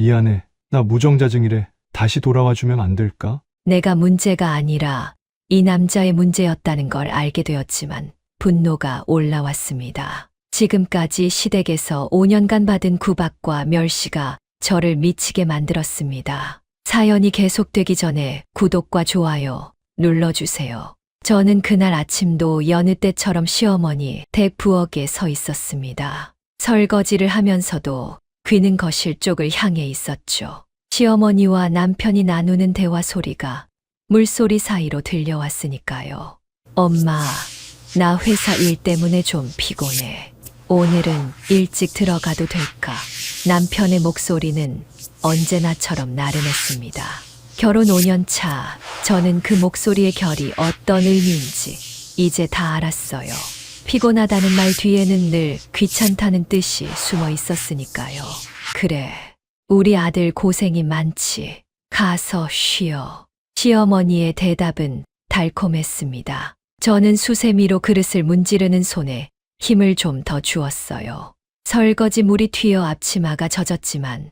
미안해. 나 무정자증이래. 다시 돌아와 주면 안 될까? 내가 문제가 아니라 이 남자의 문제였다는 걸 알게 되었지만 분노가 올라왔습니다. 지금까지 시댁에서 5년간 받은 구박과 멸시가 저를 미치게 만들었습니다. 사연이 계속되기 전에 구독과 좋아요 눌러주세요. 저는 그날 아침도 여느 때처럼 시어머니 댁 부엌에 서 있었습니다. 설거지를 하면서도 귀는 거실 쪽을 향해 있었죠. 시어머니와 남편이 나누는 대화 소리가 물소리 사이로 들려왔으니까요. 엄마, 나 회사 일 때문에 좀 피곤해. 오늘은 일찍 들어가도 될까? 남편의 목소리는 언제나처럼 나른했습니다. 결혼 5년 차, 저는 그 목소리의 결이 어떤 의미인지 이제 다 알았어요. 피곤하다는 말 뒤에는 늘 귀찮다는 뜻이 숨어 있었으니까요. 그래, 우리 아들 고생이 많지. 가서 쉬어. 시어머니의 대답은 달콤했습니다. 저는 수세미로 그릇을 문지르는 손에 힘을 좀 더 주었어요. 설거지 물이 튀어 앞치마가 젖었지만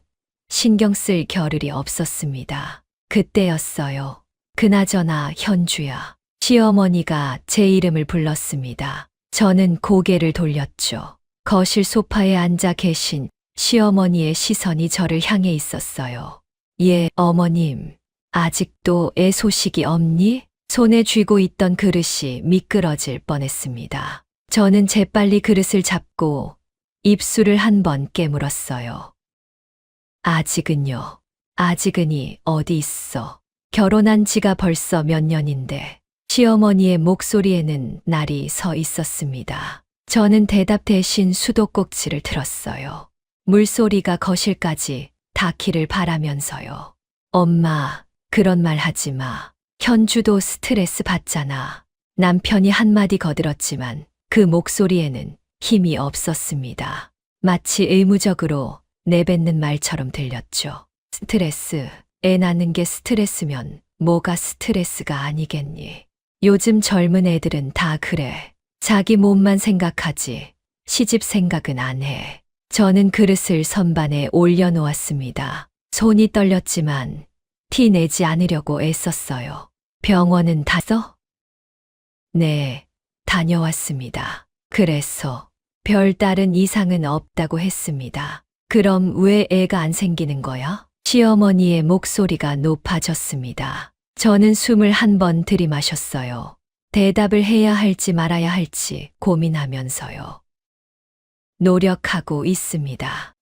신경 쓸 겨를이 없었습니다. 그때였어요. 그나저나 현주야. 시어머니가 제 이름을 불렀습니다. 저는 고개를 돌렸죠. 거실 소파에 앉아 계신 시어머니의 시선이 저를 향해 있었어요. 예, 어머님. 아직도 애 소식이 없니? 손에 쥐고 있던 그릇이 미끄러질 뻔했습니다. 저는 재빨리 그릇을 잡고 입술을 한 번 깨물었어요. 아직은요. 아직은이 어디 있어. 결혼한 지가 벌써 몇 년인데 시어머니의 목소리에는 날이 서 있었습니다. 저는 대답 대신 수도꼭지를 틀었어요. 물소리가 거실까지 닿기를 바라면서요. 엄마, 그런 말 하지 마. 현주도 스트레스 받잖아. 남편이 한마디 거들었지만 그 목소리에는 힘이 없었습니다. 마치 의무적으로 내뱉는 말처럼 들렸죠. 스트레스, 애 낳는 게 스트레스면 뭐가 스트레스가 아니겠니? 요즘 젊은 애들은 다 그래. 자기 몸만 생각하지 시집 생각은 안 해. 저는 그릇을 선반에 올려놓았습니다. 손이 떨렸지만 티 내지 않으려고 애썼어요. 병원은 갔어? 네, 다녀왔습니다. 그래서 별다른 이상은 없다고 했습니다. 그럼 왜 애가 안 생기는 거야? 시어머니의 목소리가 높아졌습니다. 저는 숨을 한 번 들이마셨어요. 대답을 해야 할지 말아야 할지 고민하면서요. 노력하고 있습니다.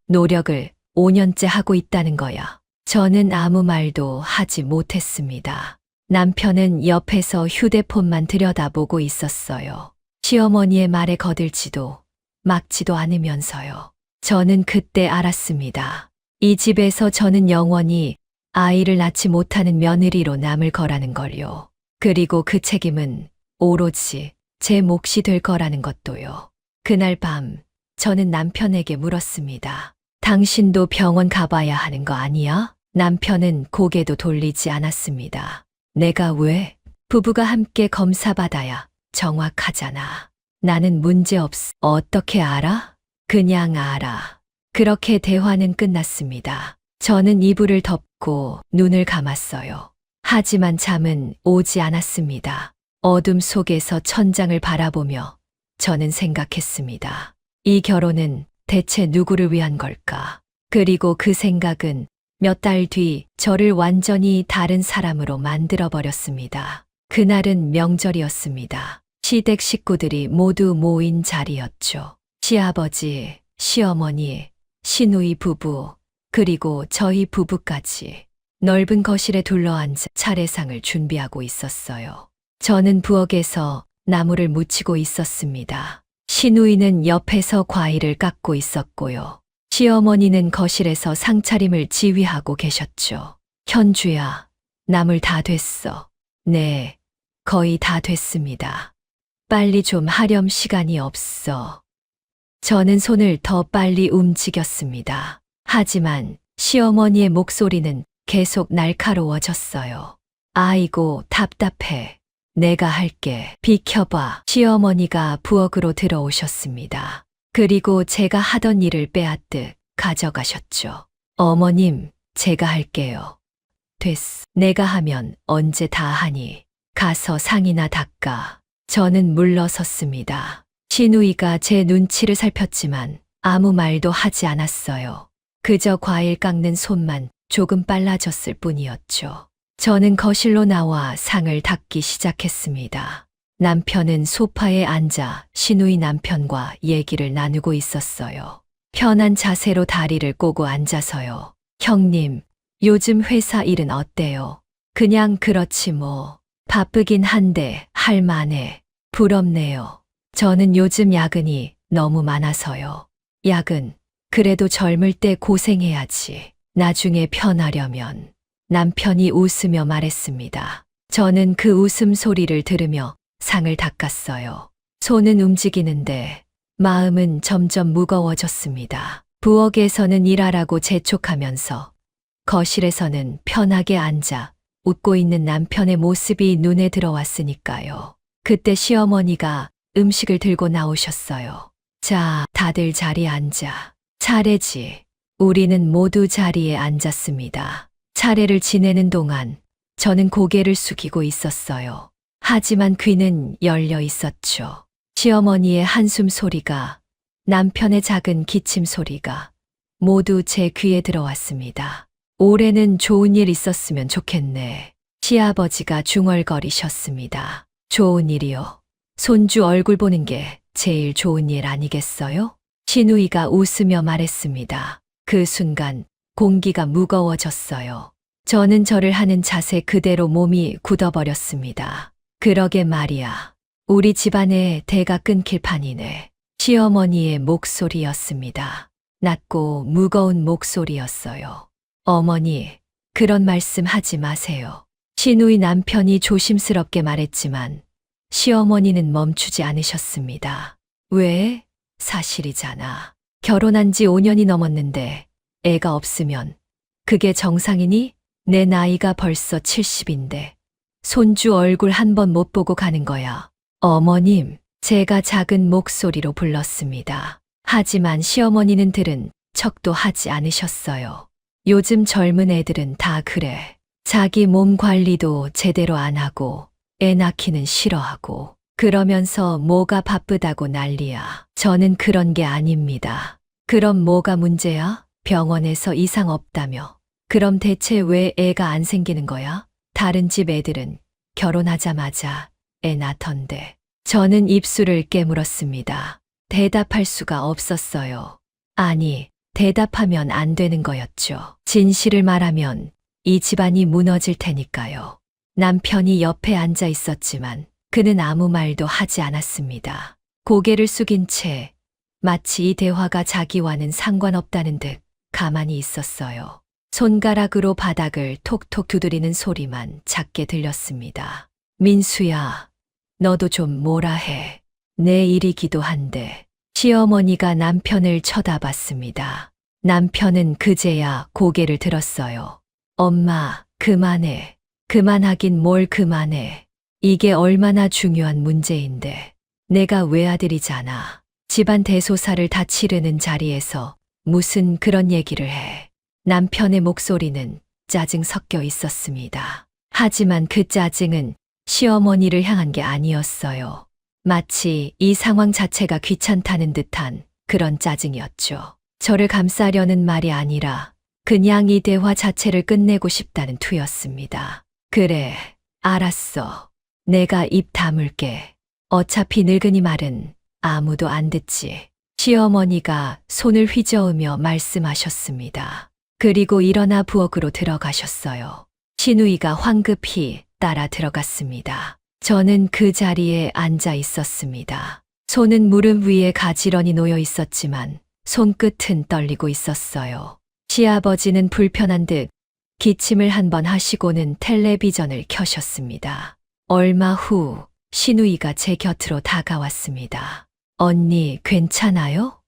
노력을 5년째 하고 있다는 거야. 저는 아무 말도 하지 못했습니다. 남편은 옆에서 휴대폰만 들여다보고 있었어요. 시어머니의 말에 거들지도 막지도 않으면서요. 저는 그때 알았습니다. 이 집에서 저는 영원히 아이를 낳지 못하는 며느리로 남을 거라는 걸요. 그리고 그 책임은 오로지 제 몫이 될 거라는 것도요. 그날 밤 저는 남편에게 물었습니다. 당신도 병원 가봐야 하는 거 아니야? 남편은 고개도 돌리지 않았습니다. 내가 왜? 부부가 함께 검사받아야 정확하잖아. 나는 문제없어. 어떻게 알아? 그냥 알아. 그렇게 대화는 끝났습니다. 저는 이불을 덮고 눈을 감았어요. 하지만 잠은 오지 않았습니다. 어둠 속에서 천장을 바라보며 저는 생각했습니다. 이 결혼은 대체 누구를 위한 걸까? 그리고 그 생각은 몇 달 뒤 저를 완전히 다른 사람으로 만들어버렸습니다. 그날은 명절이었습니다. 시댁 식구들이 모두 모인 자리였죠. 시아버지, 시어머니, 시누이 부부, 그리고 저희 부부까지 넓은 거실에 둘러앉아 차례상을 준비하고 있었어요. 저는 부엌에서 나무를 묻히고 있었습니다. 시누이는 옆에서 과일을 깎고 있었고요. 시어머니는 거실에서 상차림을 지휘하고 계셨죠. 현주야, 나물 다 됐어. 네, 거의 다 됐습니다. 빨리 좀 하렴 시간이 없어. 저는 손을 더 빨리 움직였습니다. 하지만 시어머니의 목소리는 계속 날카로워졌어요. 아이고, 답답해. 내가 할게. 비켜봐. 시어머니가 부엌으로 들어오셨습니다. 그리고 제가 하던 일을 빼앗듯 가져가셨죠. 어머님, 제가 할게요. 됐어. 내가 하면 언제 다 하니? 가서 상이나 닦아. 저는 물러섰습니다. 시누이가 제 눈치를 살폈지만 아무 말도 하지 않았어요. 그저 과일 깎는 손만 조금 빨라졌을 뿐이었죠. 저는 거실로 나와 상을 닦기 시작했습니다. 남편은 소파에 앉아 시누이 남편과 얘기를 나누고 있었어요. 편한 자세로 다리를 꼬고 앉아서요. 형님, 요즘 회사 일은 어때요? 그냥 그렇지 뭐. 바쁘긴 한데 할만해. 부럽네요. 저는 요즘 야근이 너무 많아서요. 야근, 그래도 젊을 때 고생해야지. 나중에 편하려면. 남편이 웃으며 말했습니다. 저는 그 웃음소리를 들으며 상을 닦았어요. 손은 움직이는데 마음은 점점 무거워졌습니다. 부엌에서는 일하라고 재촉하면서 거실에서는 편하게 앉아 웃고 있는 남편의 모습이 눈에 들어왔으니까요. 그때 시어머니가 음식을 들고 나오셨어요. 자, 다들 자리에 앉아. 차례지. 우리는 모두 자리에 앉았습니다. 차례를 지내는 동안 저는 고개를 숙이고 있었어요. 하지만 귀는 열려 있었죠. 시어머니의 한숨 소리가, 남편의 작은 기침 소리가 모두 제 귀에 들어왔습니다. 올해는 좋은 일 있었으면 좋겠네. 시아버지가 중얼거리셨습니다. 좋은 일이요. 손주 얼굴 보는 게 제일 좋은 일 아니겠어요? 시누이가 웃으며 말했습니다. 그 순간 공기가 무거워졌어요. 저는 절을 하는 자세 그대로 몸이 굳어버렸습니다. 그러게 말이야. 우리 집안의 대가 끊길 판이네. 시어머니의 목소리였습니다. 낮고 무거운 목소리였어요. 어머니, 그런 말씀 하지 마세요. 시누이 남편이 조심스럽게 말했지만 시어머니는 멈추지 않으셨습니다. 왜? 사실이잖아. 결혼한 지 5년이 넘었는데 애가 없으면 그게 정상이니? 내 나이가 벌써 70인데 손주 얼굴 한 번 못 보고 가는 거야. 어머님, 제가 작은 목소리로 불렀습니다. 하지만 시어머니는 들은 척도 하지 않으셨어요. 요즘 젊은 애들은 다 그래. 자기 몸 관리도 제대로 안 하고 애 낳기는 싫어하고 그러면서 뭐가 바쁘다고 난리야. 저는 그런 게 아닙니다. 그럼 뭐가 문제야? 병원에서 이상 없다며. 그럼 대체 왜 애가 안 생기는 거야? 다른 집 애들은 결혼하자마자 애 낳던데. 저는 입술을 깨물었습니다. 대답할 수가 없었어요. 아니, 대답하면 안 되는 거였죠. 진실을 말하면 이 집안이 무너질 테니까요. 남편이 옆에 앉아 있었지만 그는 아무 말도 하지 않았습니다. 고개를 숙인 채 마치 이 대화가 자기와는 상관없다는 듯 가만히 있었어요. 손가락으로 바닥을 톡톡 두드리는 소리만 작게 들렸습니다. 민수야, 너도 좀 뭐라 해. 내 일이기도 한데. 시어머니가 남편을 쳐다봤습니다. 남편은 그제야 고개를 들었어요. 엄마, 그만해. 그만하긴 뭘 그만해. 이게 얼마나 중요한 문제인데. 내가 외아들이잖아. 집안 대소사를 다 치르는 자리에서 무슨 그런 얘기를 해. 남편의 목소리는 짜증 섞여 있었습니다. 하지만 그 짜증은 시어머니를 향한 게 아니었어요. 마치 이 상황 자체가 귀찮다는 듯한 그런 짜증이었죠. 저를 감싸려는 말이 아니라 그냥 이 대화 자체를 끝내고 싶다는 투였습니다. 그래, 알았어. 내가 입 다물게. 어차피 늙은이 말은 아무도 안 듣지. 시어머니가 손을 휘저으며 말씀하셨습니다. 그리고 일어나 부엌으로 들어가셨어요. 시누이가 황급히 따라 들어갔습니다. 저는 그 자리에 앉아 있었습니다. 손은 무릎 위에 가지런히 놓여 있었지만 손끝은 떨리고 있었어요. 시아버지는 불편한 듯 기침을 한 번 하시고는 텔레비전을 켜셨습니다. 얼마 후 시누이가 제 곁으로 다가왔습니다. 언니, 괜찮아요?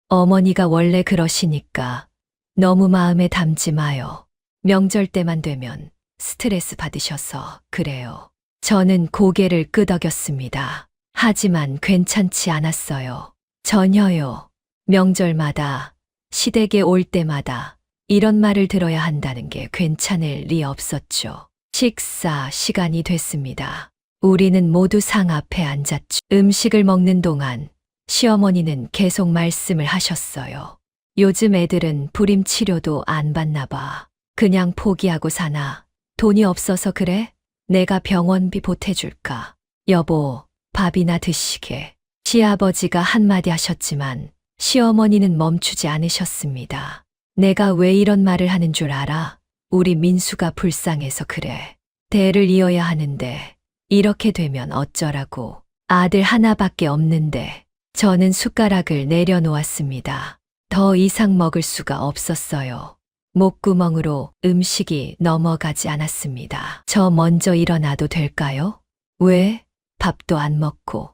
어머니가 원래 그러시니까 너무 마음에 담지 마요. 명절 때만 되면 스트레스 받으셔서 그래요. 저는 고개를 끄덕였습니다. 하지만 괜찮지 않았어요. 전혀요. 명절마다, 시댁에 올 때마다 이런 말을 들어야 한다는 게 괜찮을 리 없었죠. 식사 시간이 됐습니다. 우리는 모두 상 앞에 앉았죠. 음식을 먹는 동안 시어머니는 계속 말씀을 하셨어요. 요즘 애들은 불임 치료도 안 받나 봐. 그냥 포기하고 사나. 돈이 없어서 그래? 내가 병원비 보태줄까? 여보, 밥이나 드시게. 시아버지가 한마디 하셨지만 시어머니는 멈추지 않으셨습니다. 내가 왜 이런 말을 하는 줄 알아? 우리 민수가 불쌍해서 그래. 대를 이어야 하는데 이렇게 되면 어쩌라고. 아들 하나밖에 없는데. 저는 숟가락을 내려놓았습니다. 더 이상 먹을 수가 없었어요. 목구멍으로 음식이 넘어가지 않았습니다. 저 먼저 일어나도 될까요? 왜? 밥도 안 먹고.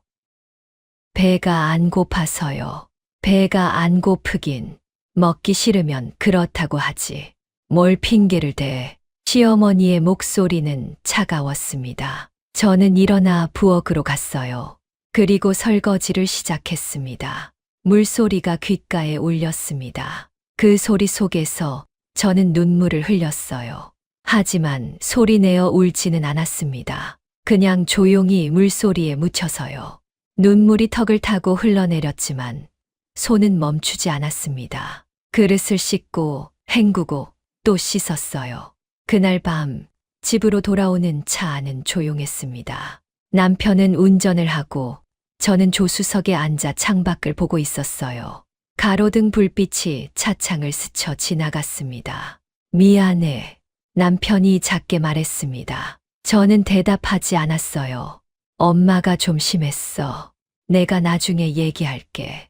배가 안 고파서요. 배가 안 고프긴. 먹기 싫으면 그렇다고 하지. 뭘 핑계를 대. 시어머니의 목소리는 차가웠습니다. 저는 일어나 부엌으로 갔어요. 그리고 설거지를 시작했습니다. 물소리가 귓가에 울렸습니다. 그 소리 속에서 저는 눈물을 흘렸어요. 하지만 소리내어 울지는 않았습니다. 그냥 조용히 물소리에 묻혀서요. 눈물이 턱을 타고 흘러내렸지만 손은 멈추지 않았습니다. 그릇을 씻고 헹구고 또 씻었어요. 그날 밤 집으로 돌아오는 차 안은 조용했습니다. 남편은 운전을 하고 저는 조수석에 앉아 창밖을 보고 있었어요. 가로등 불빛이 차창을 스쳐 지나갔습니다. 미안해. 남편이 작게 말했습니다. 저는 대답하지 않았어요. 엄마가 좀 심했어. 내가 나중에 얘기할게.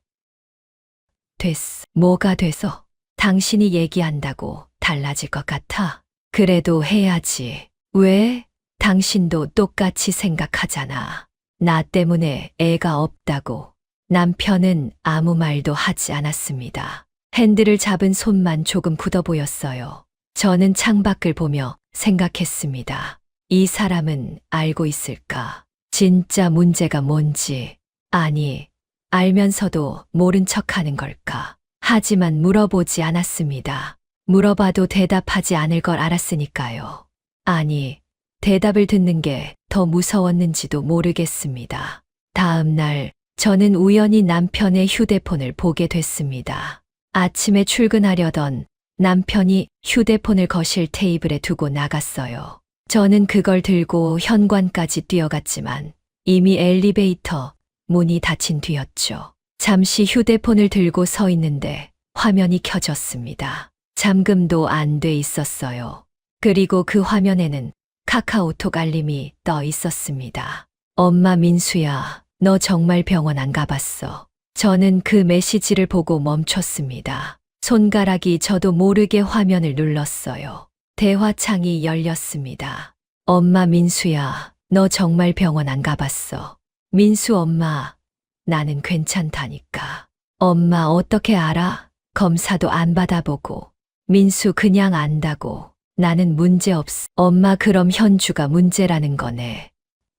됐어. 뭐가 돼서? 당신이 얘기한다고 달라질 것 같아? 그래도 해야지. 왜? 당신도 똑같이 생각하잖아. 나 때문에 애가 없다고. 남편은 아무 말도 하지 않았습니다. 핸들을 잡은 손만 조금 굳어 보였어요. 저는 창밖을 보며 생각했습니다. 이 사람은 알고 있을까? 진짜 문제가 뭔지. 아니, 알면서도 모른 척하는 걸까? 하지만 물어보지 않았습니다. 물어봐도 대답하지 않을 걸 알았으니까요. 아니, 대답을 듣는 게 더 무서웠는지도 모르겠습니다. 다음 날, 저는 우연히 남편의 휴대폰을 보게 됐습니다. 아침에 출근하려던 남편이 휴대폰을 거실 테이블에 두고 나갔어요. 저는 그걸 들고 현관까지 뛰어갔지만 이미 엘리베이터 문이 닫힌 뒤였죠. 잠시 휴대폰을 들고 서 있는데 화면이 켜졌습니다. 잠금도 안 돼 있었어요. 그리고 그 화면에는 카카오톡 알림이 떠 있었습니다. 엄마 민수야, 너 정말 병원 안 가봤어. 저는 그 메시지를 보고 멈췄습니다. 손가락이 저도 모르게 화면을 눌렀어요. 대화창이 열렸습니다. 엄마 민수야, 너 정말 병원 안 가봤어. 민수 엄마, 나는 괜찮다니까. 엄마 어떻게 알아? 검사도 안 받아보고. 민수 그냥 안다고. 나는 문제 없어. 엄마 그럼 현주가 문제라는 거네.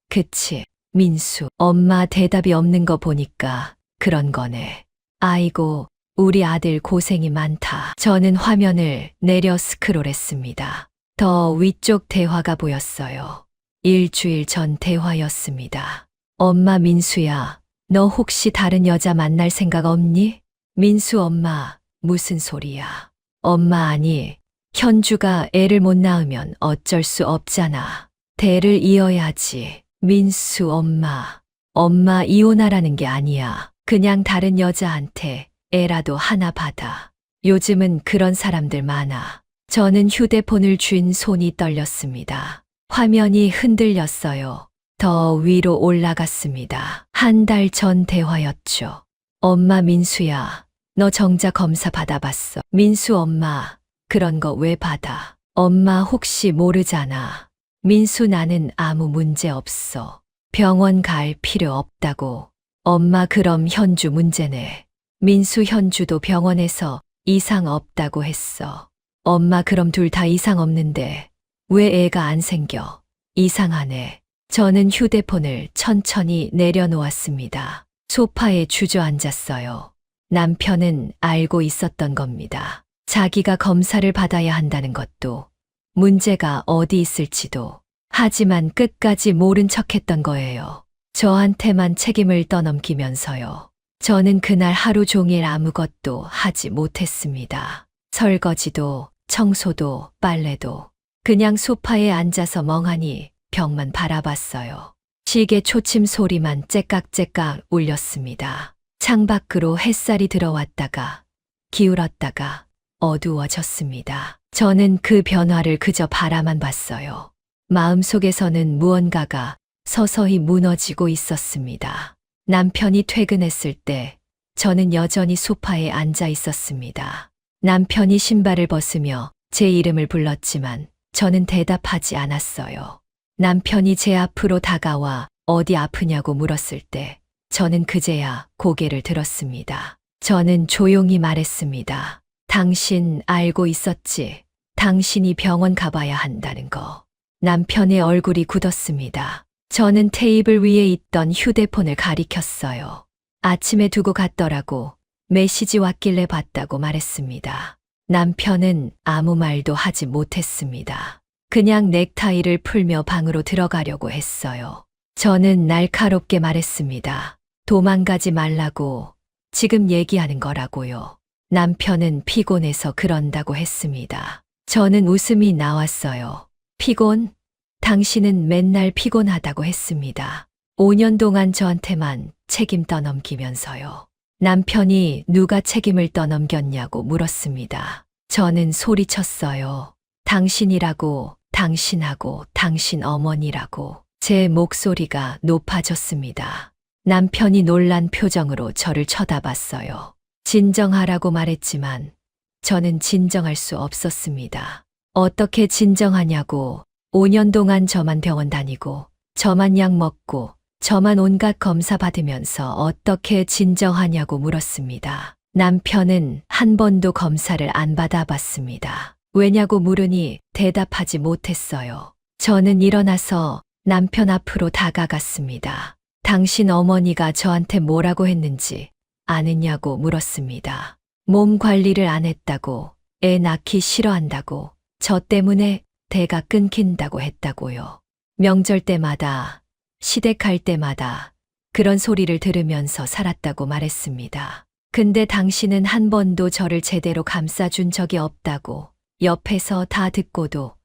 그치, 민수. 엄마 대답이 없는 거 보니까 그런 거네. 아이고, 우리 아들 고생이 많다. 저는 화면을 내려 스크롤했습니다. 더 위쪽 대화가 보였어요. 일주일 전 대화였습니다. 엄마 민수야, 너 혹시 다른 여자 만날 생각 없니? 민수 엄마, 무슨 소리야. 엄마 아니, 현주가 애를 못 낳으면 어쩔 수 없잖아. 대를 이어야지. 민수 엄마. 엄마 이혼하라는 게 아니야. 그냥 다른 여자한테 애라도 하나 받아. 요즘은 그런 사람들 많아. 저는 휴대폰을 쥔 손이 떨렸습니다. 화면이 흔들렸어요. 더 위로 올라갔습니다. 한 달 전 대화였죠. 엄마 민수야, 너 정자 검사 받아봤어. 민수 엄마, 그런 거 왜 받아? 엄마 혹시 모르잖아. 민수 나는 아무 문제 없어. 병원 갈 필요 없다고. 엄마 그럼 현주 문제네. 민수 현주도 병원에서 이상 없다고 했어. 엄마 그럼 둘 다 이상 없는데 왜 애가 안 생겨? 이상하네. 저는 휴대폰을 천천히 내려놓았습니다. 소파에 주저앉았어요. 남편은 알고 있었던 겁니다. 자기가 검사를 받아야 한다는 것도, 문제가 어디 있을지도. 하지만 끝까지 모른 척했던 거예요. 저한테만 책임을 떠넘기면서요. 저는 그날 하루 종일 아무것도 하지 못했습니다. 설거지도, 청소도, 빨래도. 그냥 소파에 앉아서 멍하니 벽만 바라봤어요. 시계 초침 소리만 째깍째깍 울렸습니다. 창밖으로 햇살이 들어왔다가 기울었다가 어두워졌습니다. 저는 그 변화를 그저 바라만 봤어요. 마음속에서는 무언가가 서서히 무너지고 있었습니다. 남편이 퇴근했을 때 저는 여전히 소파에 앉아 있었습니다. 남편이 신발을 벗으며 제 이름을 불렀지만 저는 대답하지 않았어요. 남편이 제 앞으로 다가와 어디 아프냐고 물었을 때 저는 그제야 고개를 들었습니다. 저는 조용히 말했습니다. 당신 알고 있었지? 당신이 병원 가봐야 한다는 거. 남편의 얼굴이 굳었습니다. 저는 테이블 위에 있던 휴대폰을 가리켰어요. 아침에 두고 갔더라고. 메시지 왔길래 봤다고 말했습니다. 남편은 아무 말도 하지 못했습니다. 그냥 넥타이를 풀며 방으로 들어가려고 했어요. 저는 날카롭게 말했습니다. 도망가지 말라고. 지금 얘기하는 거라고요. 남편은 피곤해서 그런다고 했습니다. 저는 웃음이 나왔어요. 피곤? 당신은 맨날 피곤하다고 했습니다. 5년 동안 저한테만 책임 떠넘기면서요. 남편이 누가 책임을 떠넘겼냐고 물었습니다. 저는 소리쳤어요. 당신이라고, 당신하고, 당신 어머니라고. 제 목소리가 높아졌습니다. 남편이 놀란 표정으로 저를 쳐다봤어요. 진정하라고 말했지만 저는 진정할 수 없었습니다. 어떻게 진정하냐고. 5년 동안 저만 병원 다니고, 저만 약 먹고, 저만 온갖 검사 받으면서 어떻게 진정하냐고 물었습니다. 남편은 한 번도 검사를 안 받아봤습니다. 왜냐고 물으니 대답하지 못했어요. 저는 일어나서 남편 앞으로 다가갔습니다. 당신 어머니가 저한테 뭐라고 했는지 아느냐고 물었습니다. 몸 관리를 안 했다고, 애 낳기 싫어한다고, 저 때문에 대가 끊긴다고 했다고요. 명절 때마다, 시댁 갈 때마다 그런 소리를 들으면서 살았다고 말했습니다. 근데 당신은 한 번도 저를 제대로 감싸준 적이 없다고, 옆에서 다 듣고도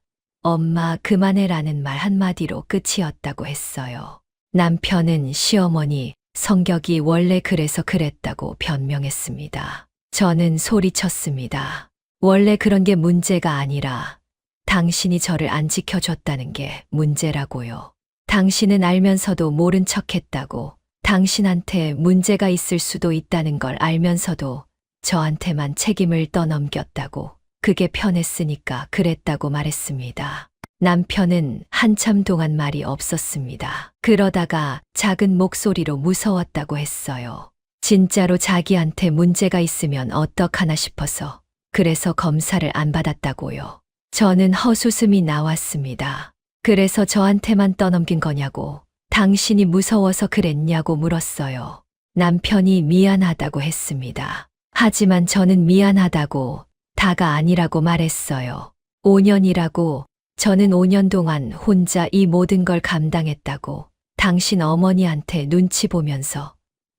엄마 그만해라는 말 한마디로 끝이었다고 했어요. 남편은 시어머니 성격이 원래 그래서 그랬다고 변명했습니다. 저는 소리쳤습니다. 원래 그런 게 문제가 아니라 당신이 저를 안 지켜줬다는 게 문제라고요. 당신은 알면서도 모른 척했다고, 당신한테 문제가 있을 수도 있다는 걸 알면서도 저한테만 책임을 떠넘겼다고, 그게 편했으니까 그랬다고 말했습니다. 남편은 한참 동안 말이 없었습니다. 그러다가 작은 목소리로 무서웠다고 했어요. 진짜로 자기한테 문제가 있으면 어떡하나 싶어서, 그래서 검사를 안 받았다고요. 저는 헛웃음이 나왔습니다. 그래서 저한테만 떠넘긴 거냐고, 당신이 무서워서 그랬냐고 물었어요. 남편이 미안하다고 했습니다. 하지만 저는 미안하다고 다가 아니라고 말했어요. 5년이라고, 저는 5년 동안 혼자 이 모든 걸 감당했다고, 당신 어머니한테 눈치 보면서,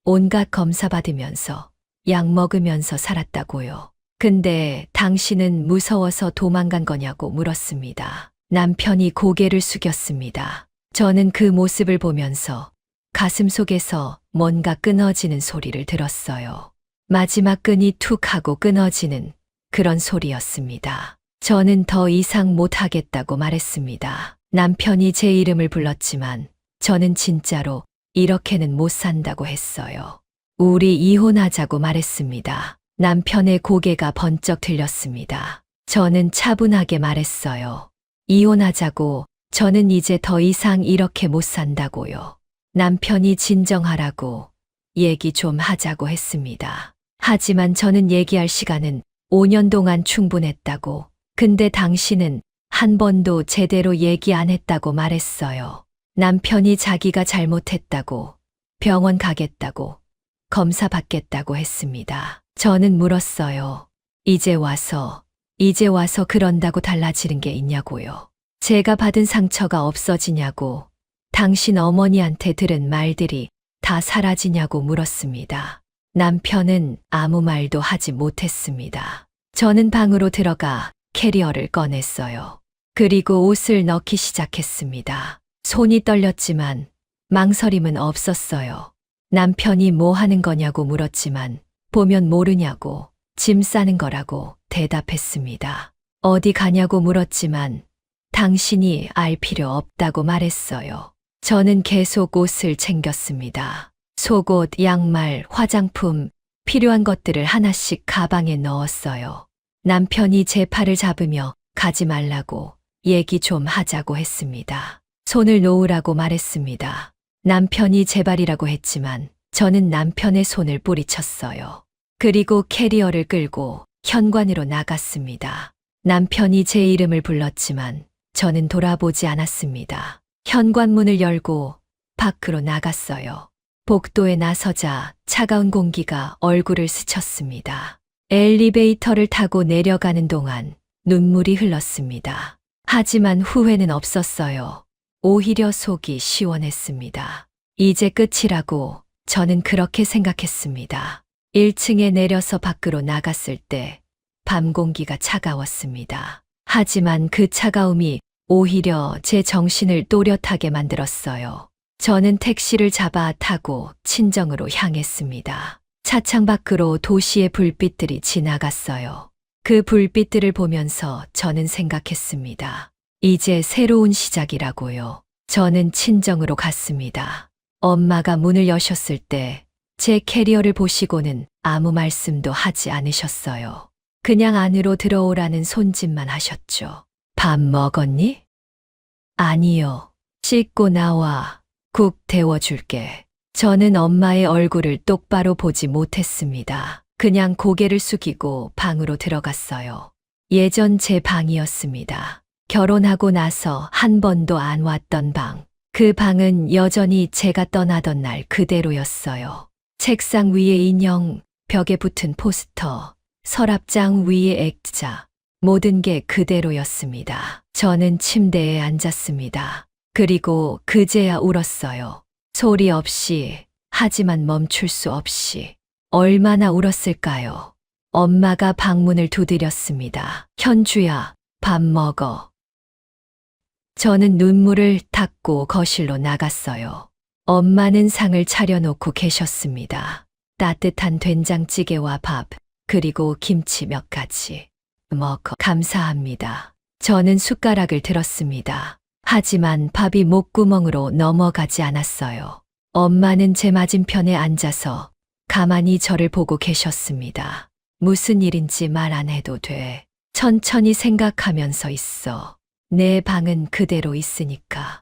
온갖 검사 받으면서, 약 먹으면서 살았다고요. 근데 당신은 무서워서 도망간 거냐고 물었습니다. 남편이 고개를 숙였습니다. 저는 그 모습을 보면서 가슴 속에서 뭔가 끊어지는 소리를 들었어요. 마지막 끈이 툭 하고 끊어지는 그런 소리였습니다. 저는 더 이상 못하겠다고 말했습니다. 남편이 제 이름을 불렀지만 저는 진짜로 이렇게는 못 산다고 했어요. 우리 이혼하자고 말했습니다. 남편의 고개가 번쩍 들렸습니다. 저는 차분하게 말했어요. 이혼하자고, 저는 이제 더 이상 이렇게 못 산다고요. 남편이 진정하라고, 얘기 좀 하자고 했습니다. 하지만 저는 얘기할 시간은 5년 동안 충분했다고, 근데 당신은 한 번도 제대로 얘기 안 했다고 말했어요. 남편이 자기가 잘못했다고, 병원 가겠다고, 검사 받겠다고 했습니다. 저는 물었어요. 이제 와서 그런다고 달라지는 게 있냐고요. 제가 받은 상처가 없어지냐고, 당신 어머니한테 들은 말들이 다 사라지냐고 물었습니다. 남편은 아무 말도 하지 못했습니다. 저는 방으로 들어가 캐리어를 꺼냈어요. 그리고 옷을 넣기 시작했습니다. 손이 떨렸지만 망설임은 없었어요. 남편이 뭐 하는 거냐고 물었지만 보면 모르냐고, 짐 싸는 거라고 대답했습니다. 어디 가냐고 물었지만 당신이 알 필요 없다고 말했어요. 저는 계속 옷을 챙겼습니다. 속옷, 양말, 화장품, 필요한 것들을 하나씩 가방에 넣었어요. 남편이 제 팔을 잡으며 가지 말라고, 얘기 좀 하자고 했습니다. 손을 놓으라고 말했습니다. 남편이 제발이라고 했지만 저는 남편의 손을 뿌리쳤어요. 그리고 캐리어를 끌고 현관으로 나갔습니다. 남편이 제 이름을 불렀지만 저는 돌아보지 않았습니다. 현관문을 열고 밖으로 나갔어요. 복도에 나서자 차가운 공기가 얼굴을 스쳤습니다. 엘리베이터를 타고 내려가는 동안 눈물이 흘렀습니다. 하지만 후회는 없었어요. 오히려 속이 시원했습니다. 이제 끝이라고 저는 그렇게 생각했습니다. 1층에 내려서 밖으로 나갔을 때 밤 공기가 차가웠습니다. 하지만 그 차가움이 오히려 제 정신을 또렷하게 만들었어요. 저는 택시를 잡아 타고 친정으로 향했습니다. 차창 밖으로 도시의 불빛들이 지나갔어요. 그 불빛들을 보면서 저는 생각했습니다. 이제 새로운 시작이라고요. 저는 친정으로 갔습니다. 엄마가 문을 여셨을 때 제 캐리어를 보시고는 아무 말씀도 하지 않으셨어요. 그냥 안으로 들어오라는 손짓만 하셨죠. 밥 먹었니? 아니요. 씻고 나와. 국 데워줄게. 저는 엄마의 얼굴을 똑바로 보지 못했습니다. 그냥 고개를 숙이고 방으로 들어갔어요. 예전 제 방이었습니다. 결혼하고 나서 한 번도 안 왔던 방. 그 방은 여전히 제가 떠나던 날 그대로였어요. 책상 위에 인형, 벽에 붙은 포스터, 서랍장 위에 액자, 모든 게 그대로였습니다. 저는 침대에 앉았습니다. 그리고 그제야 울었어요. 소리 없이, 하지만 멈출 수 없이. 얼마나 울었을까요? 엄마가 방문을 두드렸습니다. 현주야, 밥 먹어. 저는 눈물을 닦고 거실로 나갔어요. 엄마는 상을 차려놓고 계셨습니다. 따뜻한 된장찌개와 밥, 그리고 김치 몇 가지. 먹어. 감사합니다. 저는 숟가락을 들었습니다. 하지만 밥이 목구멍으로 넘어가지 않았어요. 엄마는 제 맞은편에 앉아서 가만히 저를 보고 계셨습니다. 무슨 일인지 말 안 해도 돼. 천천히 생각하면서 있어. 내 방은 그대로 있으니까.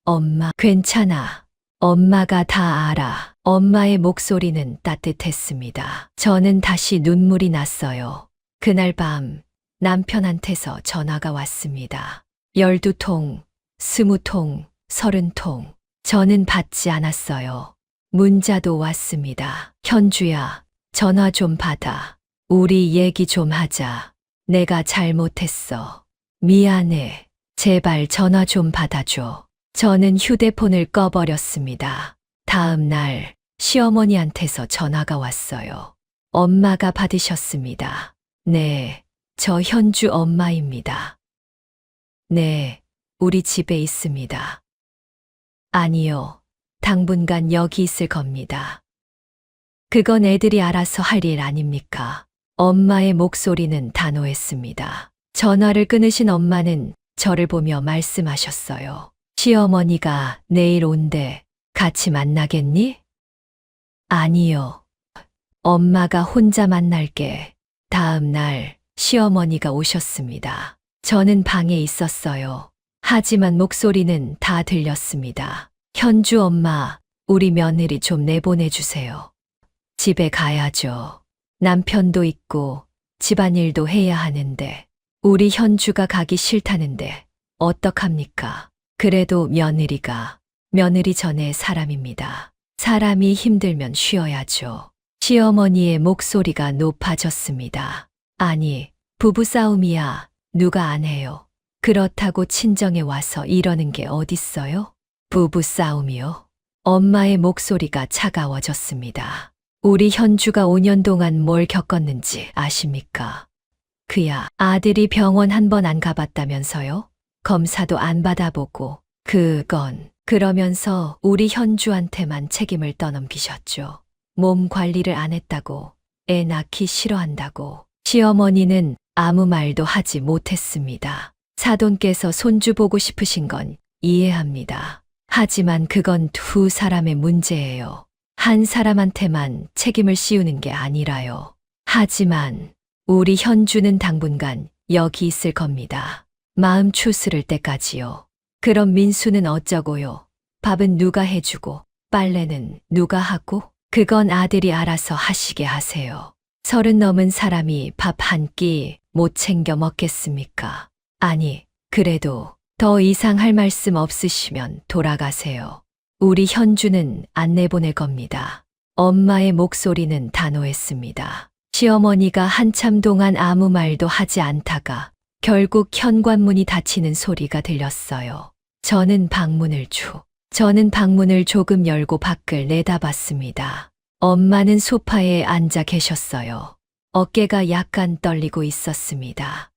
엄마, 괜찮아. 엄마가 다 알아. 엄마의 목소리는 따뜻했습니다. 저는 다시 눈물이 났어요. 그날 밤 남편한테서 전화가 왔습니다. 12통, 20통, 30통. 저는 받지 않았어요. 문자도 왔습니다. 현주야, 전화 좀 받아. 우리 얘기 좀 하자. 내가 잘못했어. 미안해. 제발 전화 좀 받아줘. 저는 휴대폰을 꺼버렸습니다. 다음 날 시어머니한테서 전화가 왔어요. 엄마가 받으셨습니다. 네, 저 현주 엄마입니다. 네, 우리 집에 있습니다. 아니요, 당분간 여기 있을 겁니다. 그건 애들이 알아서 할 일 아닙니까? 엄마의 목소리는 단호했습니다. 전화를 끊으신 엄마는 저를 보며 말씀하셨어요. 시어머니가 내일 온대. 같이 만나겠니? 아니요. 엄마가 혼자 만날게. 다음 날 시어머니가 오셨습니다. 저는 방에 있었어요. 하지만 목소리는 다 들렸습니다. 현주 엄마, 우리 며느리 좀 내보내주세요. 집에 가야죠. 남편도 있고 집안일도 해야 하는데 우리 현주가 가기 싫다는데 어떡합니까? 그래도 며느리 전에 사람입니다. 사람이 힘들면 쉬어야죠. 시어머니의 목소리가 높아졌습니다. 아니, 부부싸움이야. 누가 안 해요. 그렇다고 친정에 와서 이러는 게 어딨어요? 부부싸움이요? 엄마의 목소리가 차가워졌습니다. 우리 현주가 5년 동안 뭘 겪었는지 아십니까? 그야 아들이 병원 한 번 안 가봤다면서요? 검사도 안 받아보고 그러면서 우리 현주한테만 책임을 떠넘기셨죠. 몸 관리를 안 했다고, 애 낳기 싫어한다고. 시어머니는 아무 말도 하지 못했습니다. 사돈께서 손주 보고 싶으신 건 이해합니다. 하지만 그건 두 사람의 문제예요. 한 사람한테만 책임을 씌우는 게 아니라요. 하지만 우리 현주는 당분간 여기 있을 겁니다. 마음 추스를 때까지요. 그럼 민수는 어쩌고요? 밥은 누가 해주고, 빨래는 누가 하고? 그건 아들이 알아서 하시게 하세요. 30 넘은 사람이 밥 한 끼 못 챙겨 먹겠습니까? 아니, 그래도 더 이상 할 말씀 없으시면 돌아가세요. 우리 현주는 안 내보낼 겁니다. 엄마의 목소리는 단호했습니다. 시어머니가 한참 동안 아무 말도 하지 않다가 결국 현관문이 닫히는 소리가 들렸어요. 저는 방문을 조금 열고 밖을 내다봤습니다. 엄마는 소파에 앉아 계셨어요. 어깨가 약간 떨리고 있었습니다.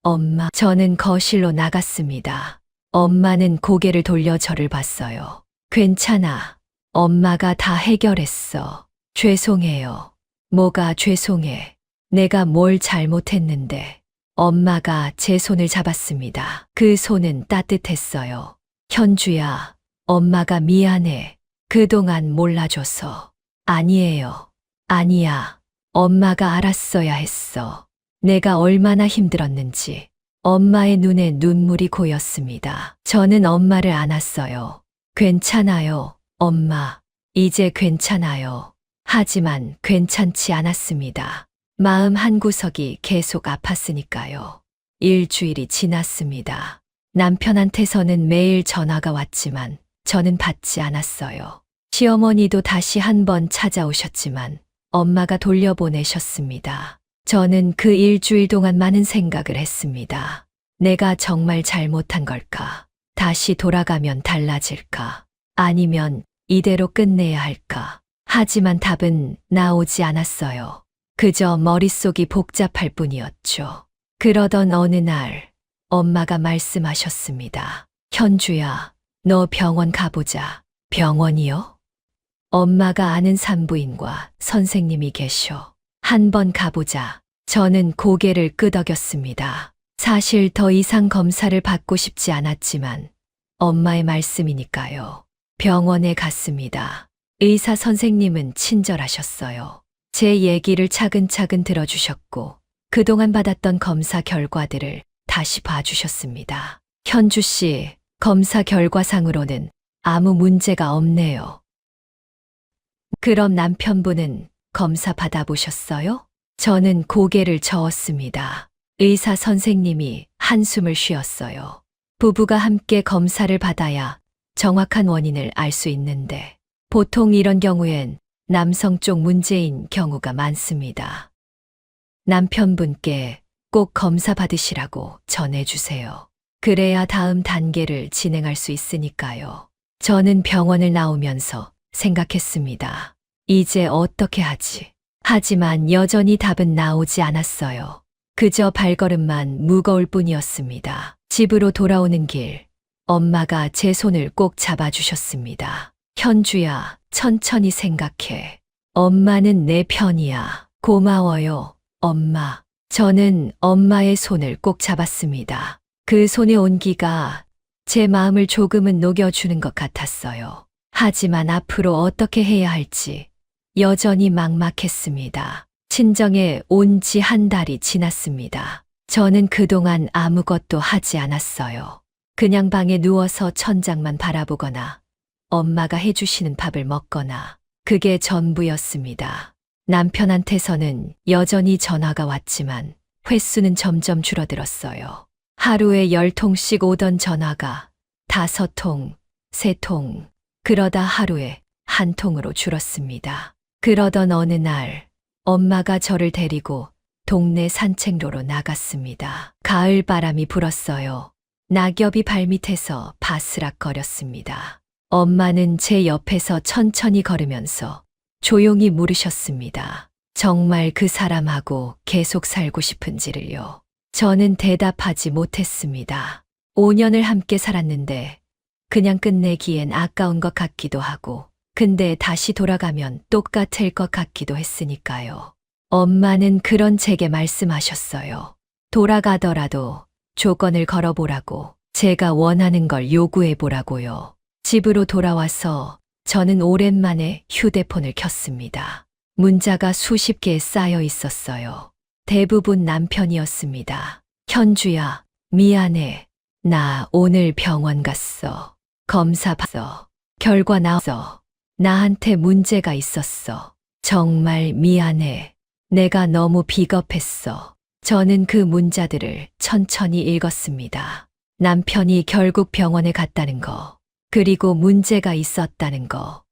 엄마, 저는 거실로 나갔습니다. 엄마는 고개를 돌려 저를 봤어요. 괜찮아. 엄마가 다 해결했어. 죄송해요. 뭐가 죄송해. 내가 뭘 잘못했는데. 엄마가 제 손을 잡았습니다. 그 손은 따뜻했어요. 현주야, 엄마가 미안해. 그동안 몰라줘서. 아니에요. 아니야. 엄마가 알았어야 했어. 내가 얼마나 힘들었는지. 엄마의 눈에 눈물이 고였습니다. 저는 엄마를 안았어요. 괜찮아요, 엄마. 이제 괜찮아요. 하지만 괜찮지 않았습니다. 마음 한구석이 계속 아팠으니까요. 일주일이 지났습니다. 남편한테서는 매일 전화가 왔지만 저는 받지 않았어요. 시어머니도 다시 한 번 찾아오셨지만 엄마가 돌려보내셨습니다. 저는 그 일주일 동안 많은 생각을 했습니다. 내가 정말 잘못한 걸까? 다시 돌아가면 달라질까? 아니면 이대로 끝내야 할까? 하지만 답은 나오지 않았어요. 그저 머릿속이 복잡할 뿐이었죠. 그러던 어느 날 엄마가 말씀하셨습니다. 현주야, 너 병원 가보자. 병원이요? 엄마가 아는 산부인과 선생님이 계셔. 한번 가보자. 저는 고개를 끄덕였습니다. 사실 더 이상 검사를 받고 싶지 않았지만 엄마의 말씀이니까요. 병원에 갔습니다. 의사 선생님은 친절하셨어요. 제 얘기를 차근차근 들어주셨고 그동안 받았던 검사 결과들을 다시 봐주셨습니다. 현주 씨, 검사 결과상으로는 아무 문제가 없네요. 그럼 남편분은 검사 받아보셨어요? 저는 고개를 저었습니다. 의사 선생님이 한숨을 쉬었어요. 부부가 함께 검사를 받아야 정확한 원인을 알 수 있는데 보통 이런 경우엔 남성 쪽 문제인 경우가 많습니다. 남편분께 꼭 검사 받으시라고 전해주세요. 그래야 다음 단계를 진행할 수 있으니까요. 저는 병원을 나오면서 생각했습니다. 이제 어떻게 하지? 하지만 여전히 답은 나오지 않았어요. 그저 발걸음만 무거울 뿐이었습니다. 집으로 돌아오는 길, 엄마가 제 손을 꼭 잡아주셨습니다. 현주야, 천천히 생각해. 엄마는 내 편이야. 고마워요, 엄마. 저는 엄마의 손을 꼭 잡았습니다. 그 손의 온기가 제 마음을 조금은 녹여주는 것 같았어요. 하지만 앞으로 어떻게 해야 할지 여전히 막막했습니다. 친정에 온 지 한 달이 지났습니다. 저는 그동안 아무것도 하지 않았어요. 그냥 방에 누워서 천장만 바라보거나 엄마가 해주시는 밥을 먹거나 그게 전부였습니다. 남편한테서는 여전히 전화가 왔지만 횟수는 점점 줄어들었어요. 하루에 10통씩 오던 전화가 5통, 3통, 그러다 하루에 1통으로 줄었습니다. 그러던 어느 날 엄마가 저를 데리고 동네 산책로로 나갔습니다. 가을 바람이 불었어요. 낙엽이 발밑에서 바스락거렸습니다. 엄마는 제 옆에서 천천히 걸으면서 조용히 물으셨습니다. 정말 그 사람하고 계속 살고 싶은지를요. 저는 대답하지 못했습니다. 5년을 함께 살았는데 그냥 끝내기엔 아까운 것 같기도 하고, 근데 다시 돌아가면 똑같을 것 같기도 했으니까요. 엄마는 그런 제게 말씀하셨어요. 돌아가더라도 조건을 걸어보라고, 제가 원하는 걸 요구해보라고요. 집으로 돌아와서 저는 오랜만에 휴대폰을 켰습니다. 문자가 수십 개 쌓여 있었어요. 대부분 남편이었습니다. 현주야, 미안해. 나 오늘 병원 갔어. 검사 봤어. 결과 나왔어. 나한테 문제가 있었어. 정말 미안해. 내가 너무 비겁했어. 저는 그 문자들을 천천히 읽었습니다. 남편이 결국 병원에 갔다는 거, 그리고 문제가 있었다는 거.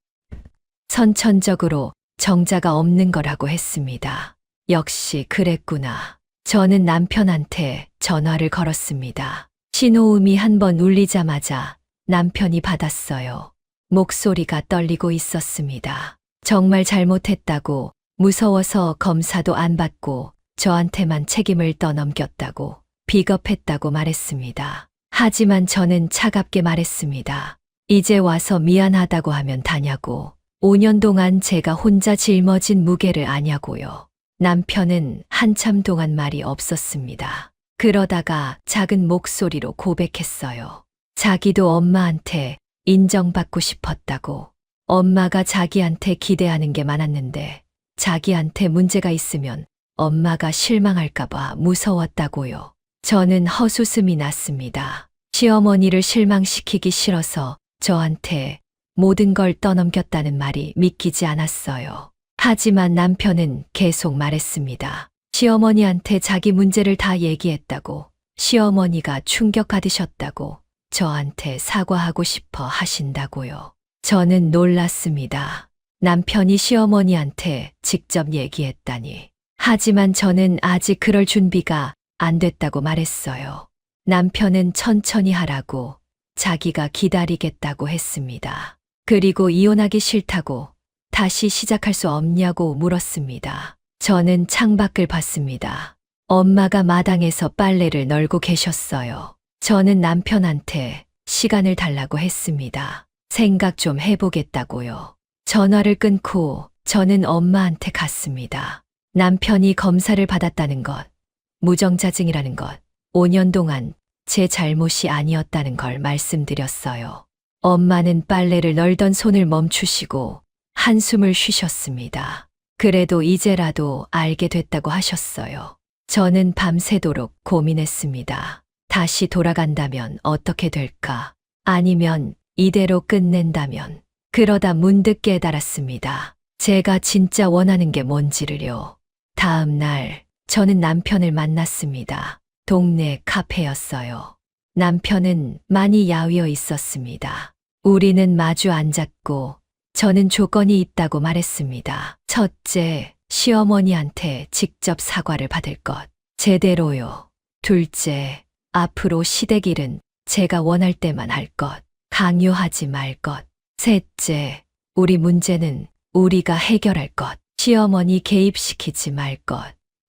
선천적으로 정자가 없는 거라고 했습니다. 역시 그랬구나. 저는 남편한테 전화를 걸었습니다. 신호음이 한번 울리자마자 남편이 받았어요. 목소리가 떨리고 있었습니다. 정말 잘못했다고, 무서워서 검사도 안 받고 저한테만 책임을 떠넘겼다고, 비겁했다고 말했습니다. 하지만 저는 차갑게 말했습니다. 이제 와서 미안하다고 하면 다냐고. 5년 동안 제가 혼자 짊어진 무게를 아냐고요. 남편은 한참 동안 말이 없었습니다. 그러다가 작은 목소리로 고백했어요. 자기도 엄마한테 인정받고 싶었다고. 엄마가 자기한테 기대하는 게 많았는데 자기한테 문제가 있으면 엄마가 실망할까봐 무서웠다고요. 저는 헛웃음이 났습니다. 시어머니를 실망시키기 싫어서 저한테 모든 걸 떠넘겼다는 말이 믿기지 않았어요. 하지만 남편은 계속 말했습니다. 시어머니한테 자기 문제를 다 얘기했다고, 시어머니가 충격받으셨다고, 저한테 사과하고 싶어 하신다고요. 저는 놀랐습니다. 남편이 시어머니한테 직접 얘기했다니. 하지만 저는 아직 그럴 준비가 안 됐다고 말했어요. 남편은 천천히 하라고, 자기가 기다리겠다고 했습니다. 그리고 이혼하기 싫다고, 다시 시작할 수 없냐고 물었습니다. 저는 창밖을 봤습니다. 엄마가 마당에서 빨래를 널고 계셨어요. 저는 남편한테 시간을 달라고 했습니다. 생각 좀 해보겠다고요. 전화를 끊고 저는 엄마한테 갔습니다. 남편이 검사를 받았다는 것, 무정자증이라는 것, 5년 동안 제 잘못이 아니었다는 걸 말씀드렸어요. 엄마는 빨래를 널던 손을 멈추시고 한숨을 쉬셨습니다. 그래도 이제라도 알게 됐다고 하셨어요. 저는 밤새도록 고민했습니다. 다시 돌아간다면 어떻게 될까? 아니면 이대로 끝낸다면? 그러다 문득 깨달았습니다. 제가 진짜 원하는 게 뭔지를요. 다음 날 저는 남편을 만났습니다. 동네 카페였어요. 남편은 많이 야위어 있었습니다. 우리는 마주 앉았고 저는 조건이 있다고 말했습니다. 첫째, 시어머니한테 직접 사과를 받을 것. 제대로요. 둘째, 앞으로 시댁 일은 제가 원할 때만 할 것. 강요하지 말 것. 셋째, 우리 문제는 우리가 해결할 것. 시어머니 개입시키지 말 것.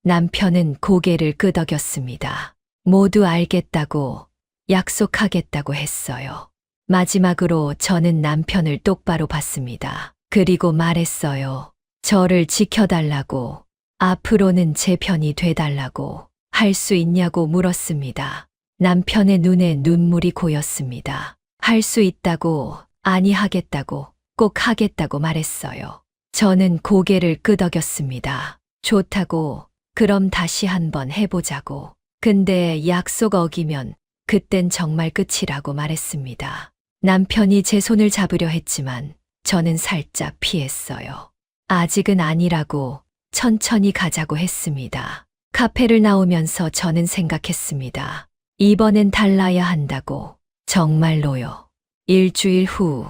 남편은 고개를 끄덕였습니다. 모두 알겠다고, 약속하겠다고 했어요. 마지막으로 저는 남편을 똑바로 봤습니다. 그리고 말했어요. 저를 지켜달라고, 앞으로는 제 편이 돼달라고 할 수 있냐고 물었습니다. 남편의 눈에 눈물이 고였습니다. 할 수 있다고, 아니 하겠다고, 꼭 하겠다고 말했어요. 저는 고개를 끄덕였습니다. 좋다고, 그럼 다시 한번 해보자고. 근데 약속 어기면 그땐 정말 끝이라고 말했습니다. 남편이 제 손을 잡으려 했지만 저는 살짝 피했어요. 아직은 아니라고, 천천히 가자고 했습니다. 카페를 나오면서 저는 생각했습니다. 이번엔 달라야 한다고. 정말로요. 일주일 후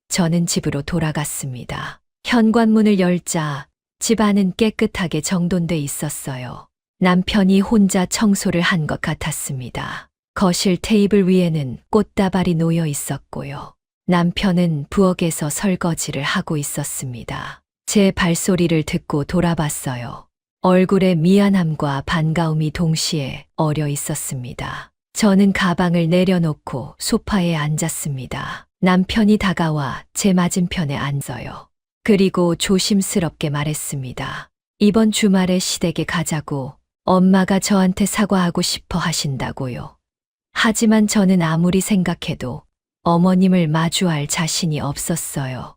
저는 집으로 돌아갔습니다. 현관문을 열자 집 안은 깨끗하게 정돈돼 있었어요. 남편이 혼자 청소를 한 것 같았습니다. 거실 테이블 위에는 꽃다발이 놓여 있었고요. 남편은 부엌에서 설거지를 하고 있었습니다. 제 발소리를 듣고 돌아봤어요. 얼굴에 미안함과 반가움이 동시에 어려 있었습니다. 저는 가방을 내려놓고 소파에 앉았습니다. 남편이 다가와 제 맞은편에 앉아요. 그리고 조심스럽게 말했습니다. 이번 주말에 시댁에 가자고 엄마가 저한테 사과하고 싶어 하신다고요. 하지만 저는 아무리 생각해도 어머님을 마주할 자신이 없었어요.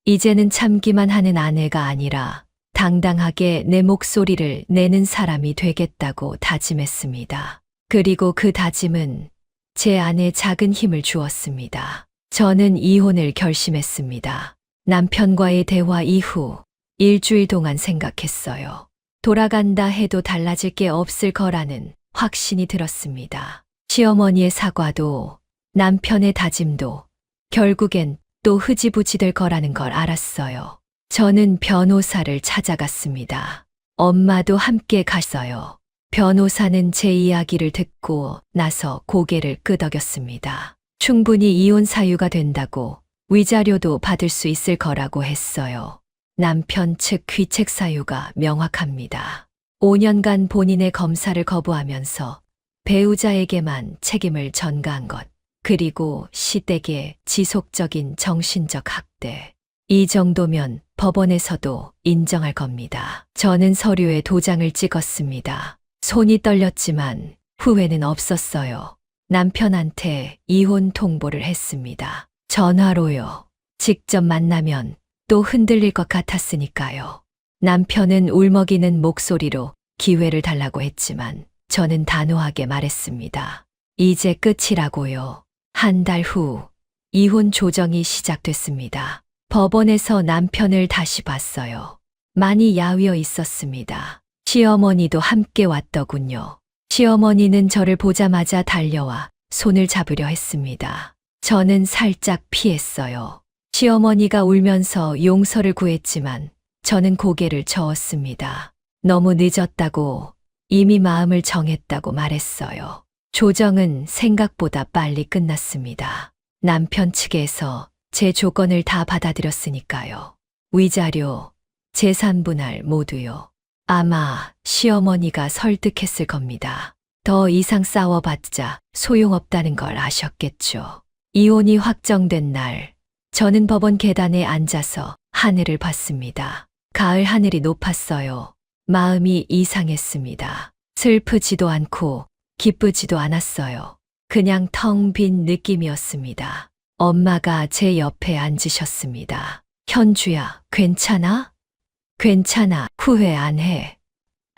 이제는 참기만 하는 아내가 아니라 당당하게 내 목소리를 내는 사람이 되겠다고 다짐했습니다. 그리고 그 다짐은 제 안에 작은 힘을 주었습니다. 저는 이혼을 결심했습니다. 남편과의 대화 이후 일주일 동안 생각했어요. 돌아간다 해도 달라질 게 없을 거라는 확신이 들었습니다. 시어머니의 사과도 남편의 다짐도 결국엔 또 흐지부지 될 거라는 걸 알았어요. 저는 변호사를 찾아갔습니다. 엄마도 함께 갔어요. 변호사는 제 이야기를 듣고 나서 고개를 끄덕였습니다. 충분히 이혼 사유가 된다고 위자료도 받을 수 있을 거라고 했어요. 남편 측 귀책 사유가 명확합니다. 5년간 본인의 검사를 거부하면서 배우자에게만 책임을 전가한 것, 그리고 시댁의 지속적인 정신적 학대. 이 정도면 법원에서도 인정할 겁니다. 저는 서류에 도장을 찍었습니다. 손이 떨렸지만 후회는 없었어요. 남편한테 이혼 통보를 했습니다. 전화로요. 직접 만나면 또 흔들릴 것 같았으니까요. 남편은 울먹이는 목소리로 기회를 달라고 했지만 저는 단호하게 말했습니다. 이제 끝이라고요. 한 달 후 이혼 조정이 시작됐습니다. 법원에서 남편을 다시 봤어요. 많이 야위어 있었습니다. 시어머니도 함께 왔더군요. 시어머니는 저를 보자마자 달려와 손을 잡으려 했습니다. 저는 살짝 피했어요. 시어머니가 울면서 용서를 구했지만 저는 고개를 저었습니다. 너무 늦었다고, 이미 마음을 정했다고 말했어요. 조정은 생각보다 빨리 끝났습니다. 남편 측에서 제 조건을 다 받아들였으니까요. 위자료, 재산 분할 모두요. 아마 시어머니가 설득했을 겁니다. 더 이상 싸워봤자 소용없다는 걸 아셨겠죠. 이혼이 확정된 날, 저는 법원 계단에 앉아서 하늘을 봤습니다. 가을 하늘이 높았어요. 마음이 이상했습니다. 슬프지도 않고 기쁘지도 않았어요. 그냥 텅 빈 느낌이었습니다. 엄마가 제 옆에 앉으셨습니다. 현주야, 괜찮아? 괜찮아, 후회 안 해.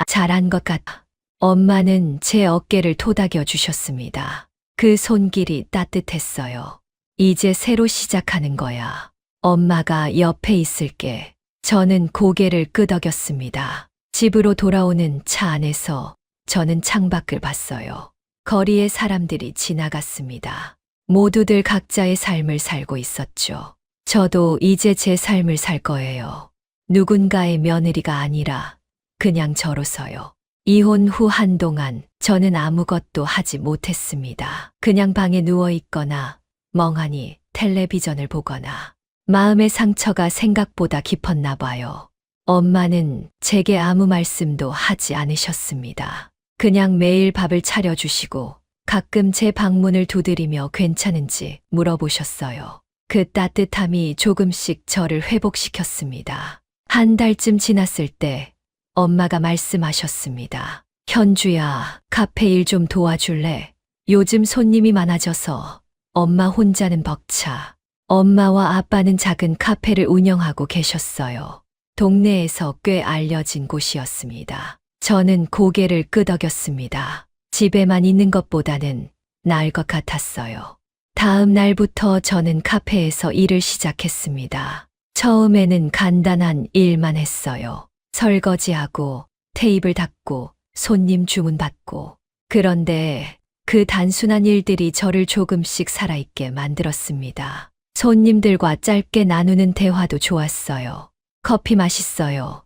잘한 것 같아. 엄마는 제 어깨를 토닥여 주셨습니다. 그 손길이 따뜻했어요. 이제 새로 시작하는 거야. 엄마가 옆에 있을게. 저는 고개를 끄덕였습니다. 집으로 돌아오는 차 안에서 저는 창밖을 봤어요. 거리에 사람들이 지나갔습니다. 모두들 각자의 삶을 살고 있었죠. 저도 이제 제 삶을 살 거예요. 누군가의 며느리가 아니라 그냥 저로서요. 이혼 후 한동안 저는 아무것도 하지 못했습니다. 그냥 방에 누워 있거나 멍하니 텔레비전을 보거나. 마음의 상처가 생각보다 깊었나 봐요. 엄마는 제게 아무 말씀도 하지 않으셨습니다. 그냥 매일 밥을 차려주시고 가끔 제 방문을 두드리며 괜찮은지 물어보셨어요. 그 따뜻함이 조금씩 저를 회복시켰습니다. 한 달쯤 지났을 때 엄마가 말씀하셨습니다. 현주야, 카페 일 좀 도와줄래? 요즘 손님이 많아져서 엄마 혼자는 벅차. 엄마와 아빠는 작은 카페를 운영하고 계셨어요. 동네에서 꽤 알려진 곳이었습니다. 저는 고개를 끄덕였습니다. 집에만 있는 것보다는 나을 것 같았어요. 다음 날부터 저는 카페에서 일을 시작했습니다. 처음에는 간단한 일만 했어요. 설거지하고 테이블 닦고 손님 주문 받고. 그런데 그 단순한 일들이 저를 조금씩 살아있게 만들었습니다. 손님들과 짧게 나누는 대화도 좋았어요. 커피 맛있어요.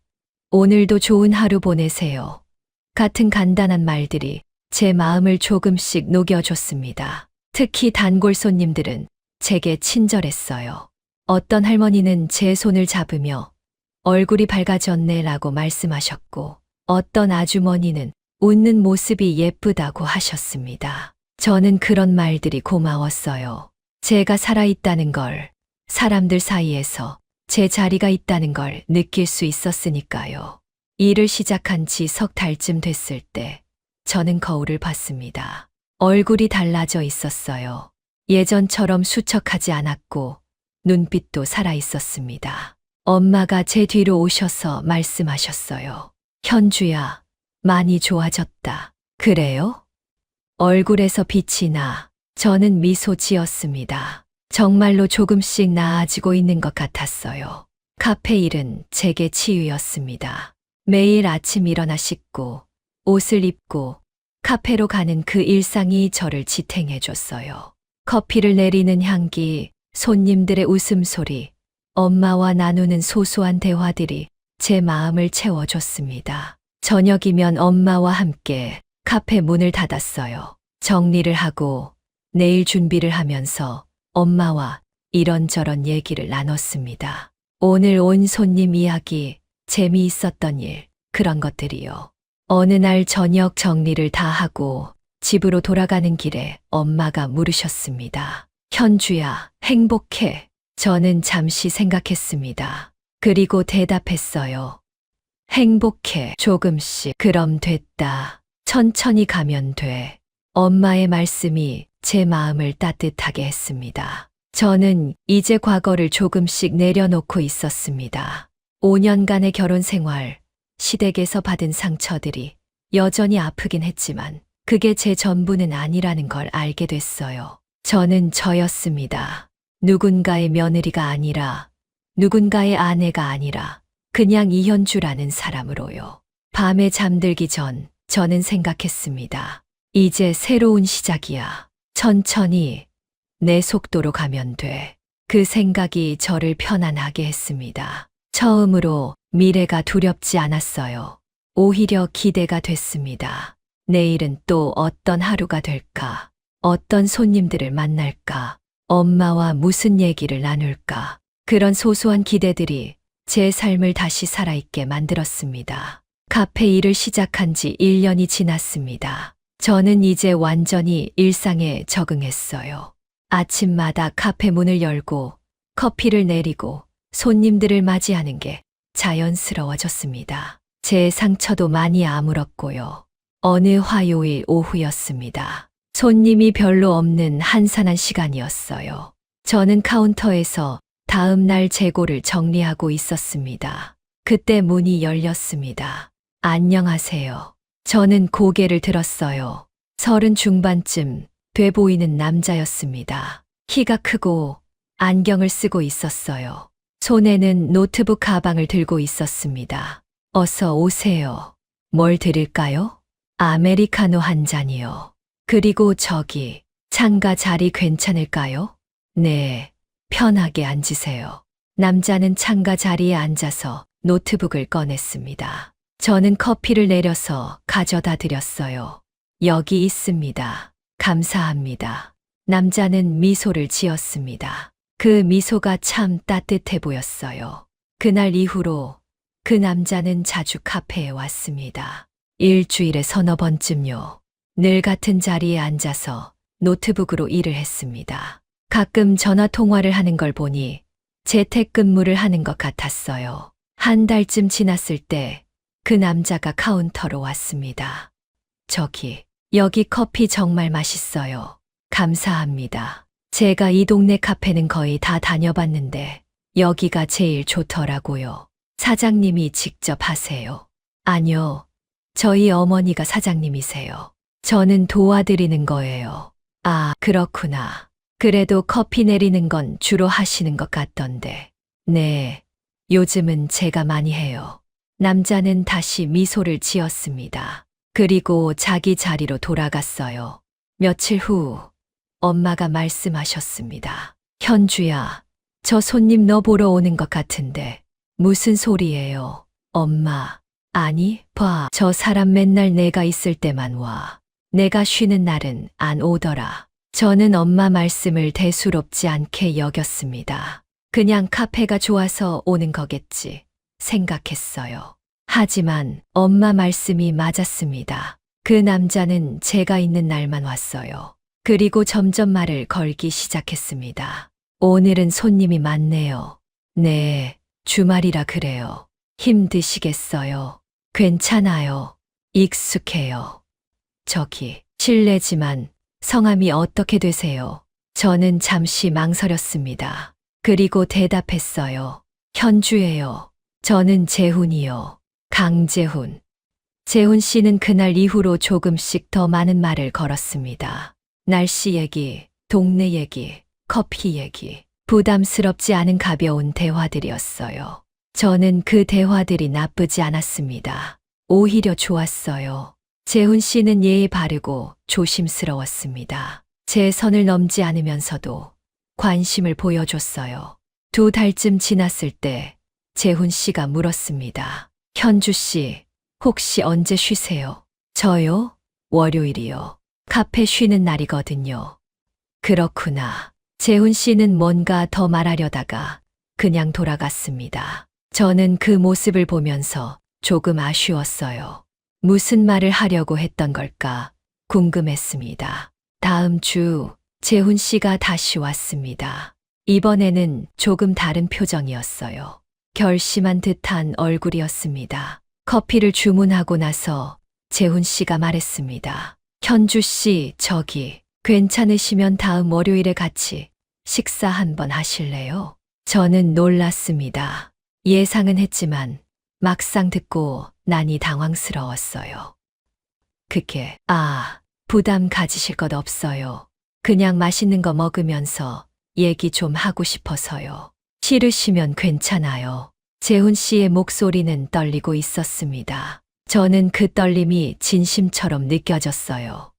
오늘도 좋은 하루 보내세요. 같은 간단한 말들이 제 마음을 조금씩 녹여줬습니다. 특히 단골 손님들은 제게 친절했어요. 어떤 할머니는 제 손을 잡으며 얼굴이 밝아졌네 라고 말씀하셨고, 어떤 아주머니는 웃는 모습이 예쁘다고 하셨습니다. 저는 그런 말들이 고마웠어요. 제가 살아있다는 걸, 사람들 사이에서 제 자리가 있다는 걸 느낄 수 있었으니까요. 일을 시작한 지 석 달쯤 됐을 때 저는 거울을 봤습니다. 얼굴이 달라져 있었어요. 예전처럼 수척하지 않았고 눈빛도 살아 있었습니다. 엄마가 제 뒤로 오셔서 말씀하셨어요. 현주야, 많이 좋아졌다. 그래요? 얼굴에서 빛이 나. 저는 미소 지었습니다. 정말로 조금씩 나아지고 있는 것 같았어요. 카페 일은 제게 치유였습니다. 매일 아침 일어나 씻고 옷을 입고 카페로 가는 그 일상이 저를 지탱해 줬어요. 커피를 내리는 향기, 손님들의 웃음소리, 엄마와 나누는 소소한 대화들이 제 마음을 채워줬습니다. 저녁이면 엄마와 함께 카페 문을 닫았어요. 정리를 하고 내일 준비를 하면서 엄마와 이런저런 얘기를 나눴습니다. 오늘 온 손님 이야기, 재미있었던 일, 그런 것들이요. 어느 날 저녁 정리를 다 하고 집으로 돌아가는 길에 엄마가 물으셨습니다. 현주야, 행복해? 저는 잠시 생각했습니다. 그리고 대답했어요. 행복해, 조금씩. 그럼 됐다. 천천히 가면 돼. 엄마의 말씀이 제 마음을 따뜻하게 했습니다. 저는 이제 과거를 조금씩 내려놓고 있었습니다. 5년간의 결혼 생활, 시댁에서 받은 상처들이 여전히 아프긴 했지만 그게 제 전부는 아니라는 걸 알게 됐어요. 저는 저였습니다. 누군가의 며느리가 아니라, 누군가의 아내가 아니라 그냥 이현주라는 사람으로요. 밤에 잠들기 전 저는 생각했습니다. 이제 새로운 시작이야. 천천히 내 속도로 가면 돼. 그 생각이 저를 편안하게 했습니다. 처음으로 미래가 두렵지 않았어요. 오히려 기대가 됐습니다. 내일은 또 어떤 하루가 될까? 어떤 손님들을 만날까? 엄마와 무슨 얘기를 나눌까? 그런 소소한 기대들이 제 삶을 다시 살아있게 만들었습니다. 카페 일을 시작한 지 1년이 지났습니다. 저는 이제 완전히 일상에 적응했어요. 아침마다 카페 문을 열고 커피를 내리고 손님들을 맞이하는 게 자연스러워졌습니다. 제 상처도 많이 아물었고요. 어느 화요일 오후였습니다. 손님이 별로 없는 한산한 시간이었어요. 저는 카운터에서 다음 날 재고를 정리하고 있었습니다. 그때 문이 열렸습니다. 안녕하세요. 저는 고개를 들었어요. 30 중반쯤 돼 보이는 남자였습니다. 키가 크고 안경을 쓰고 있었어요. 손에는 노트북 가방을 들고 있었습니다. 어서 오세요. 뭘 드릴까요? 아메리카노 한 잔이요. 그리고 저기 창가 자리 괜찮을까요? 네, 편하게 앉으세요. 남자는 창가 자리에 앉아서 노트북을 꺼냈습니다. 저는 커피를 내려서 가져다 드렸어요. 여기 있습니다. 감사합니다. 남자는 미소를 지었습니다. 그 미소가 참 따뜻해 보였어요. 그날 이후로 그 남자는 자주 카페에 왔습니다. 일주일에 서너 번쯤요. 늘 같은 자리에 앉아서 노트북으로 일을 했습니다. 가끔 전화 통화를 하는 걸 보니 재택근무를 하는 것 같았어요. 한 달쯤 지났을 때 그 남자가 카운터로 왔습니다. 저기, 여기 커피 정말 맛있어요. 감사합니다. 제가 이 동네 카페는 거의 다 다녀봤는데 여기가 제일 좋더라고요. 사장님이 직접 하세요. 아니요, 저희 어머니가 사장님이세요. 저는 도와드리는 거예요. 아, 그렇구나. 그래도 커피 내리는 건 주로 하시는 것 같던데. 네, 요즘은 제가 많이 해요. 남자는 다시 미소를 지었습니다. 그리고 자기 자리로 돌아갔어요. 며칠 후 엄마가 말씀하셨습니다. 현주야, 저 손님 너 보러 오는 것 같은데 무슨 소리예요? 엄마, 아니, 봐. 저 사람 맨날 내가 있을 때만 와. 내가 쉬는 날은 안 오더라. 저는 엄마 말씀을 대수롭지 않게 여겼습니다. 그냥 카페가 좋아서 오는 거겠지 생각했어요. 하지만 엄마 말씀이 맞았습니다. 그 남자는 제가 있는 날만 왔어요. 그리고 점점 말을 걸기 시작했습니다. 오늘은 손님이 많네요. 네, 주말이라 그래요. 힘드시겠어요. 괜찮아요. 익숙해요. 저기, 실례지만 성함이 어떻게 되세요? 저는 잠시 망설였습니다. 그리고 대답했어요. 현주예요. 저는 재훈이요. 강재훈. 재훈 씨는 그날 이후로 조금씩 더 많은 말을 걸었습니다. 날씨 얘기, 동네 얘기, 커피 얘기. 부담스럽지 않은 가벼운 대화들이었어요. 저는 그 대화들이 나쁘지 않았습니다. 오히려 좋았어요. 재훈 씨는 예의 바르고 조심스러웠습니다. 제 선을 넘지 않으면서도 관심을 보여줬어요. 2달쯤 지났을 때 재훈 씨가 물었습니다. 현주 씨, 혹시 언제 쉬세요? 저요? 월요일이요. 카페 쉬는 날이거든요. 그렇구나. 재훈 씨는 뭔가 더 말하려다가 그냥 돌아갔습니다. 저는 그 모습을 보면서 조금 아쉬웠어요. 무슨 말을 하려고 했던 걸까 궁금했습니다. 다음 주 재훈 씨가 다시 왔습니다. 이번에는 조금 다른 표정이었어요. 결심한 듯한 얼굴이었습니다. 커피를 주문하고 나서 재훈 씨가 말했습니다. 현주 씨, 저기, 괜찮으시면 다음 월요일에 같이 식사 한번 하실래요? 저는 놀랐습니다. 예상은 했지만 막상 듣고 나니 당황스러웠어요. 그게, 부담 가지실 것 없어요. 그냥 맛있는 거 먹으면서 얘기 좀 하고 싶어서요. 싫으시면 괜찮아요. 재훈 씨의 목소리는 떨리고 있었습니다. 저는 그 떨림이 진심처럼 느껴졌어요.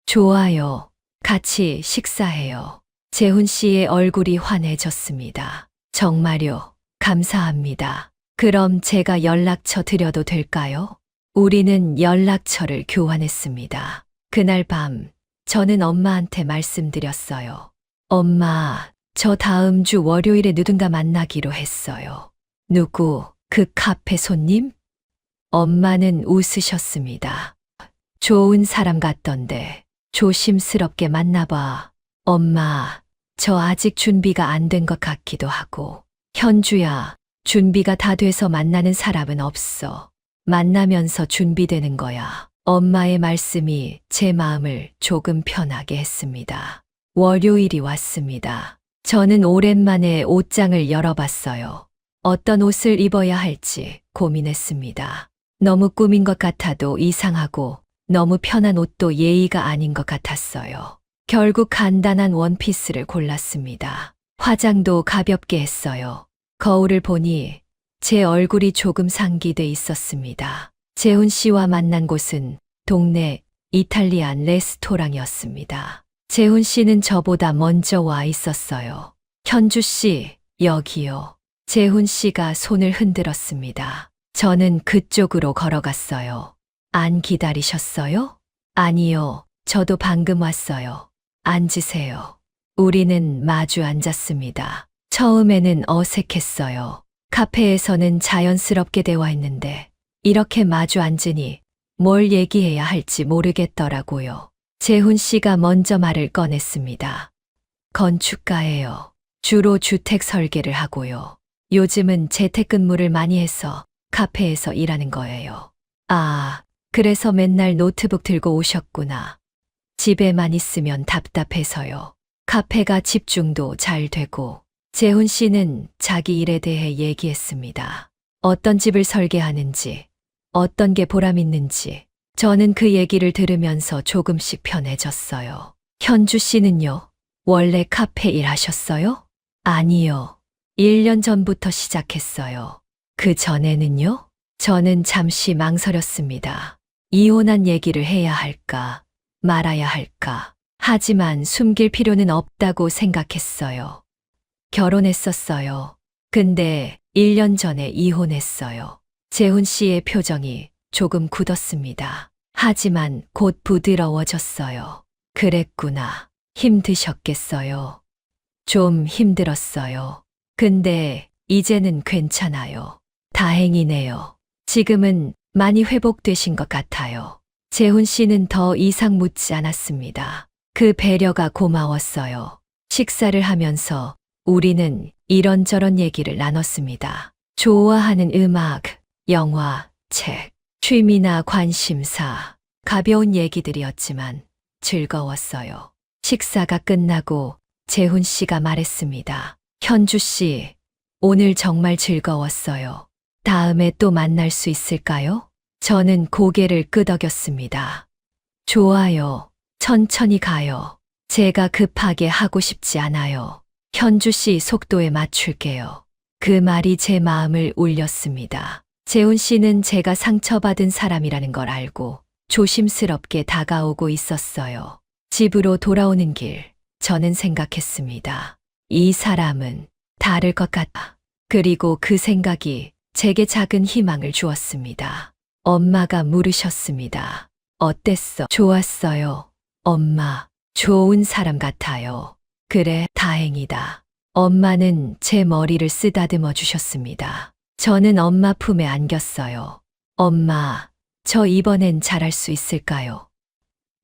좋아요. 같이 식사해요. 재훈 씨의 얼굴이 환해졌습니다. 정말요. 감사합니다. 그럼 제가 연락처 드려도 될까요? 우리는 연락처를 교환했습니다. 그날 밤, 저는 엄마한테 말씀드렸어요. 엄마, 저 다음 주 월요일에 누군가 만나기로 했어요. 누구? 그 카페 손님? 엄마는 웃으셨습니다. 좋은 사람 같던데 조심스럽게 만나봐. 엄마, 저 아직 준비가 안 된 것 같기도 하고. 현주야, 준비가 다 돼서 만나는 사람은 없어. 만나면서 준비되는 거야. 엄마의 말씀이 제 마음을 조금 편하게 했습니다. 월요일이 왔습니다. 저는 오랜만에 옷장을 열어봤어요. 어떤 옷을 입어야 할지 고민했습니다. 너무 꾸민 것 같아도 이상하고 너무 편한 옷도 예의가 아닌 것 같았어요. 결국 간단한 원피스를 골랐습니다. 화장도 가볍게 했어요. 거울을 보니 제 얼굴이 조금 상기돼 있었습니다. 재훈 씨와 만난 곳은 동네 이탈리안 레스토랑이었습니다. 재훈 씨는 저보다 먼저 와 있었어요. 현주 씨, 여기요. 재훈 씨가 손을 흔들었습니다. 저는 그쪽으로 걸어갔어요. 안 기다리셨어요? 아니요. 저도 방금 왔어요. 앉으세요. 우리는 마주 앉았습니다. 처음에는 어색했어요. 카페에서는 자연스럽게 대화했는데 이렇게 마주 앉으니 뭘 얘기해야 할지 모르겠더라고요. 재훈 씨가 먼저 말을 꺼냈습니다. 건축가예요. 주로 주택 설계를 하고요. 요즘은 재택근무를 많이 해서 카페에서 일하는 거예요. 그래서 맨날 노트북 들고 오셨구나. 집에만 있으면 답답해서요. 카페가 집중도 잘 되고. 재훈 씨는 자기 일에 대해 얘기했습니다. 어떤 집을 설계하는지, 어떤 게 보람 있는지. 저는 그 얘기를 들으면서 조금씩 편해졌어요. 현주 씨는요? 원래 카페 일 하셨어요? 아니요. 1년 전부터 시작했어요. 그 전에는요? 저는 잠시 망설였습니다. 이혼한 얘기를 해야 할까, 말아야 할까. 하지만 숨길 필요는 없다고 생각했어요. 결혼했었어요. 근데 1년 전에 이혼했어요. 재훈 씨의 표정이 조금 굳었습니다. 하지만 곧 부드러워졌어요. 그랬구나. 힘드셨겠어요. 좀 힘들었어요. 근데 이제는 괜찮아요. 다행이네요. 지금은 많이 회복되신 것 같아요. 재훈 씨는 더 이상 묻지 않았습니다. 그 배려가 고마웠어요. 식사를 하면서 우리는 이런저런 얘기를 나눴습니다. 좋아하는 음악, 영화, 책, 취미나 관심사, 가벼운 얘기들이었지만 즐거웠어요. 식사가 끝나고 재훈 씨가 말했습니다. 현주 씨, 오늘 정말 즐거웠어요. 다음에 또 만날 수 있을까요? 저는 고개를 끄덕였습니다. 좋아요. 천천히 가요. 제가 급하게 하고 싶지 않아요. 현주 씨 속도에 맞출게요. 그 말이 제 마음을 울렸습니다. 재훈 씨는 제가 상처받은 사람이라는 걸 알고 조심스럽게 다가오고 있었어요. 집으로 돌아오는 길, 저는 생각했습니다. 이 사람은 다를 것 같다. 그리고 그 생각이 제게 작은 희망을 주었습니다. 엄마가 물으셨습니다. 어땠어? 좋았어요. 엄마, 좋은 사람 같아요. 그래, 다행이다. 엄마는 제 머리를 쓰다듬어 주셨습니다. 저는 엄마 품에 안겼어요. 엄마, 저 이번엔 잘할 수 있을까요?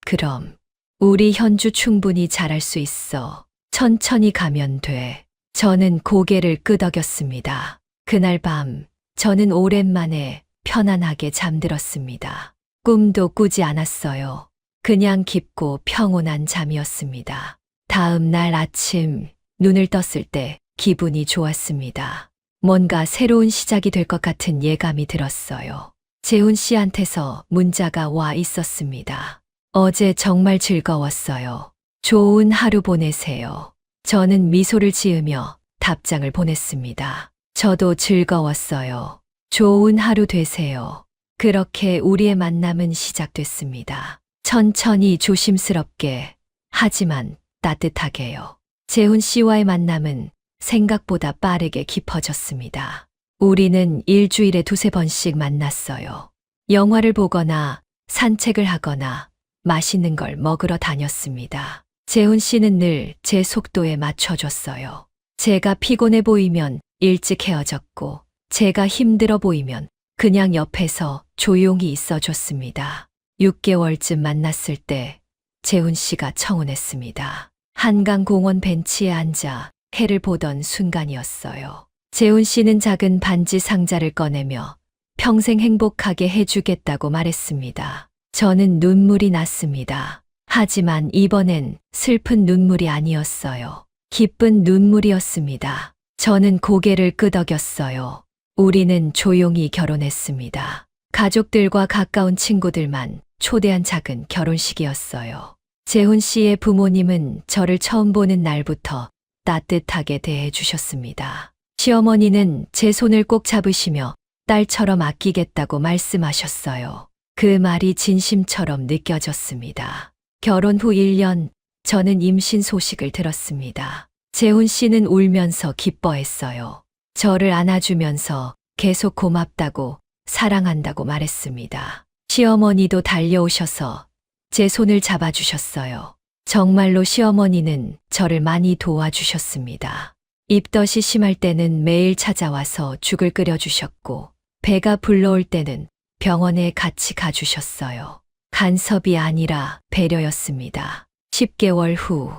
그럼, 우리 현주 충분히 잘할 수 있어. 천천히 가면 돼. 저는 고개를 끄덕였습니다. 그날 밤, 저는 오랜만에 편안하게 잠들었습니다. 꿈도 꾸지 않았어요. 그냥 깊고 평온한 잠이었습니다. 다음 날 아침, 눈을 떴을 때 기분이 좋았습니다. 뭔가 새로운 시작이 될 것 같은 예감이 들었어요. 재훈 씨한테서 문자가 와 있었습니다. 어제 정말 즐거웠어요. 좋은 하루 보내세요. 저는 미소를 지으며 답장을 보냈습니다. 저도 즐거웠어요. 좋은 하루 되세요. 그렇게 우리의 만남은 시작됐습니다. 천천히 조심스럽게, 하지만 따뜻하게요. 재훈 씨와의 만남은 생각보다 빠르게 깊어졌습니다. 우리는 일주일에 두세 번씩 만났어요. 영화를 보거나 산책을 하거나 맛있는 걸 먹으러 다녔습니다. 재훈 씨는 늘 제 속도에 맞춰줬어요. 제가 피곤해 보이면 일찍 헤어졌고, 제가 힘들어 보이면 그냥 옆에서 조용히 있어줬습니다. 6개월쯤 만났을 때 재훈 씨가 청혼했습니다. 한강공원 벤치에 앉아 해를 보던 순간이었어요. 재훈 씨는 작은 반지 상자를 꺼내며 평생 행복하게 해주겠다고 말했습니다. 저는 눈물이 났습니다. 하지만 이번엔 슬픈 눈물이 아니었어요. 기쁜 눈물이었습니다. 저는 고개를 끄덕였어요. 우리는 조용히 결혼했습니다. 가족들과 가까운 친구들만 초대한 작은 결혼식이었어요. 재훈 씨의 부모님은 저를 처음 보는 날부터 따뜻하게 대해 주셨습니다. 시어머니는 제 손을 꼭 잡으시며 딸처럼 아끼겠다고 말씀하셨어요. 그 말이 진심처럼 느껴졌습니다. 결혼 후 1년, 저는 임신 소식을 들었습니다. 재훈 씨는 울면서 기뻐했어요. 저를 안아주면서 계속 고맙다고, 사랑한다고 말했습니다. 시어머니도 달려오셔서 제 손을 잡아주셨어요. 정말로 시어머니는 저를 많이 도와주셨습니다. 입덧이 심할 때는 매일 찾아와서 죽을 끓여주셨고, 배가 불러올 때는 병원에 같이 가주셨어요. 간섭이 아니라 배려였습니다. 10개월 후,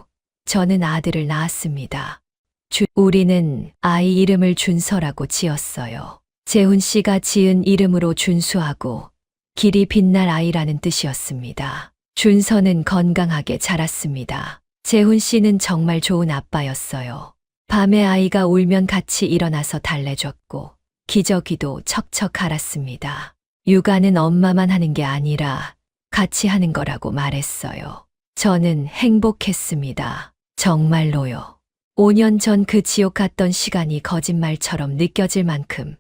저는 아들을 낳았습니다. 우리는 아이 이름을 준서라고 지었어요. 재훈 씨가 지은 이름으로 준수하고 길이 빛날 아이라는 뜻이었습니다. 준서는 건강하게 자랐습니다. 재훈 씨는 정말 좋은 아빠였어요. 밤에 아이가 울면 같이 일어나서 달래줬고 기저귀도 척척 갈았습니다. 육아는 엄마만 하는 게 아니라 같이 하는 거라고 말했어요. 저는 행복했습니다. 정말로요. 5년 전 그 지옥 같던 시간이 거짓말처럼 느껴질 만큼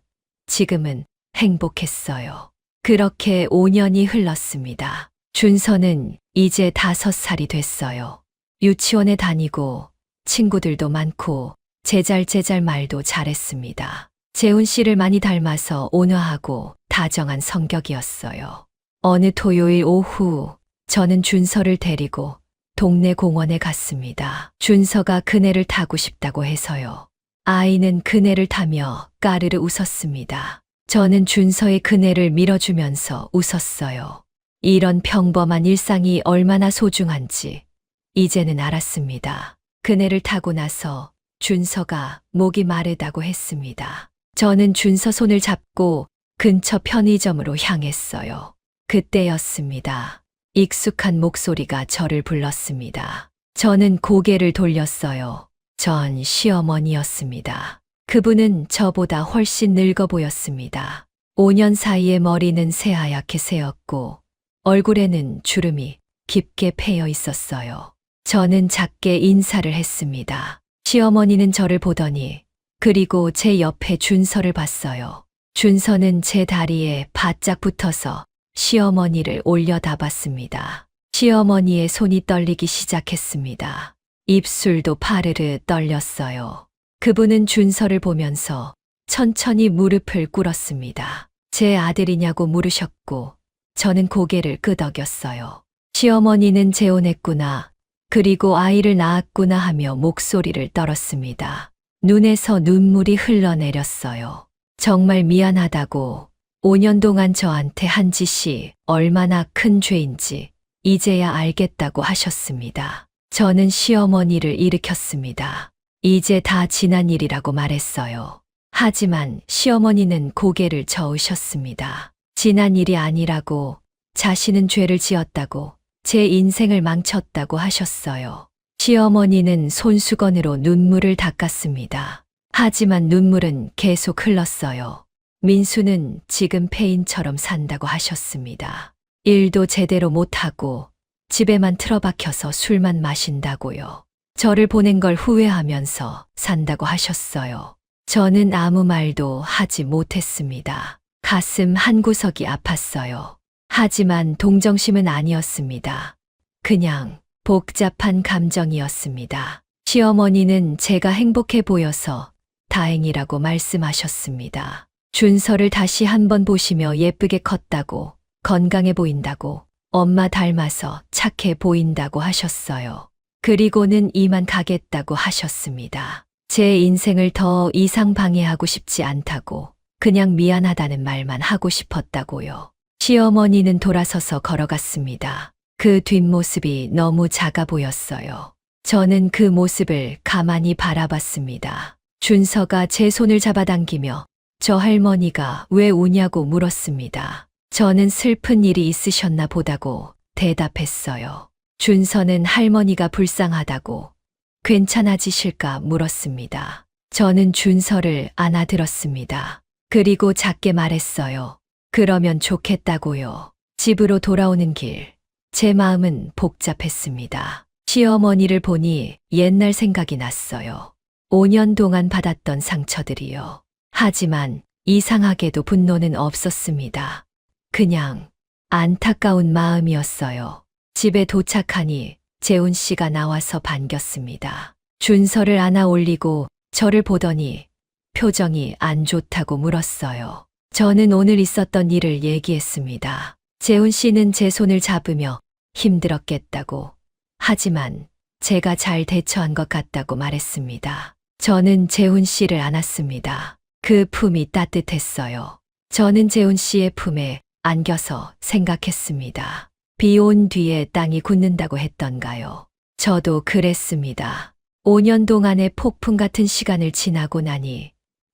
지금은 행복했어요. 그렇게 5년이 흘렀습니다. 준서는 이제 5살이 됐어요. 유치원에 다니고 친구들도 많고 제잘제잘 말도 잘했습니다. 재훈 씨를 많이 닮아서 온화하고 다정한 성격이었어요. 어느 토요일 오후 저는 준서를 데리고 동네 공원에 갔습니다. 준서가 그네를 타고 싶다고 해서요. 아이는 그네를 타며 까르르 웃었습니다. 저는 준서의 그네를 밀어주면서 웃었어요. 이런 평범한 일상이 얼마나 소중한지 이제는 알았습니다. 그네를 타고 나서 준서가 목이 마르다고 했습니다. 저는 준서 손을 잡고 근처 편의점으로 향했어요. 그때였습니다. 익숙한 목소리가 저를 불렀습니다. 저는 고개를 돌렸어요. 전 시어머니였습니다. 그분은 저보다 훨씬 늙어 보였습니다. 5년 사이에 머리는 새하얗게 새었고 얼굴에는 주름이 깊게 패여 있었어요. 저는 작게 인사를 했습니다. 시어머니는 저를 보더니 그리고 제 옆에 준서를 봤어요. 준서는 제 다리에 바짝 붙어서 시어머니를 올려다봤습니다. 시어머니의 손이 떨리기 시작했습니다. 입술도 파르르 떨렸어요. 그분은 준서를 보면서 천천히 무릎을 꿇었습니다. 제 아들이냐고 물으셨고 저는 고개를 끄덕였어요. 시어머니는 재혼했구나. 그리고 아이를 낳았구나 하며 목소리를 떨었습니다. 눈에서 눈물이 흘러내렸어요. 정말 미안하다고 5년 동안 저한테 한 짓이 얼마나 큰 죄인지 이제야 알겠다고 하셨습니다. 저는 시어머니를 일으켰습니다. 이제 다 지난 일이라고 말했어요. 하지만 시어머니는 고개를 저으셨습니다. 지난 일이 아니라고, 자신은 죄를 지었다고, 제 인생을 망쳤다고 하셨어요. 시어머니는 손수건으로 눈물을 닦았습니다. 하지만 눈물은 계속 흘렀어요. 민수는 지금 폐인처럼 산다고 하셨습니다. 일도 제대로 못하고 집에만 틀어박혀서 술만 마신다고요. 저를 보낸 걸 후회하면서 산다고 하셨어요. 저는 아무 말도 하지 못했습니다. 가슴 한구석이 아팠어요. 하지만 동정심은 아니었습니다. 그냥 복잡한 감정이었습니다. 시어머니는 제가 행복해 보여서 다행이라고 말씀하셨습니다. 준서를 다시 한번 보시며 예쁘게 컸다고, 건강해 보인다고, 엄마 닮아서 착해 보인다고 하셨어요. 그리고는 이만 가겠다고 하셨습니다. 제 인생을 더 이상 방해하고 싶지 않다고, 그냥 미안하다는 말만 하고 싶었다고요. 시어머니는 돌아서서 걸어갔습니다. 그 뒷모습이 너무 작아 보였어요. 저는 그 모습을 가만히 바라봤습니다. 준서가 제 손을 잡아당기며 저 할머니가 왜 우냐고 물었습니다. 저는 슬픈 일이 있으셨나 보다고 대답했어요. 준서는 할머니가 불쌍하다고 괜찮아지실까 물었습니다. 저는 준서를 안아들었습니다. 그리고 작게 말했어요. 그러면 좋겠다고요. 집으로 돌아오는 길, 제 마음은 복잡했습니다. 시어머니를 보니 옛날 생각이 났어요. 5년 동안 받았던 상처들이요. 하지만 이상하게도 분노는 없었습니다. 그냥 안타까운 마음이었어요. 집에 도착하니 재훈 씨가 나와서 반겼습니다. 준서를 안아 올리고 저를 보더니 표정이 안 좋다고 물었어요. 저는 오늘 있었던 일을 얘기했습니다. 재훈 씨는 제 손을 잡으며 힘들었겠다고, 하지만 제가 잘 대처한 것 같다고 말했습니다. 저는 재훈 씨를 안았습니다. 그 품이 따뜻했어요. 저는 재훈 씨의 품에 안겨서 생각했습니다. 비 온 뒤에 땅이 굳는다고 했던가요? 저도 그랬습니다. 5년 동안의 폭풍 같은 시간을 지나고 나니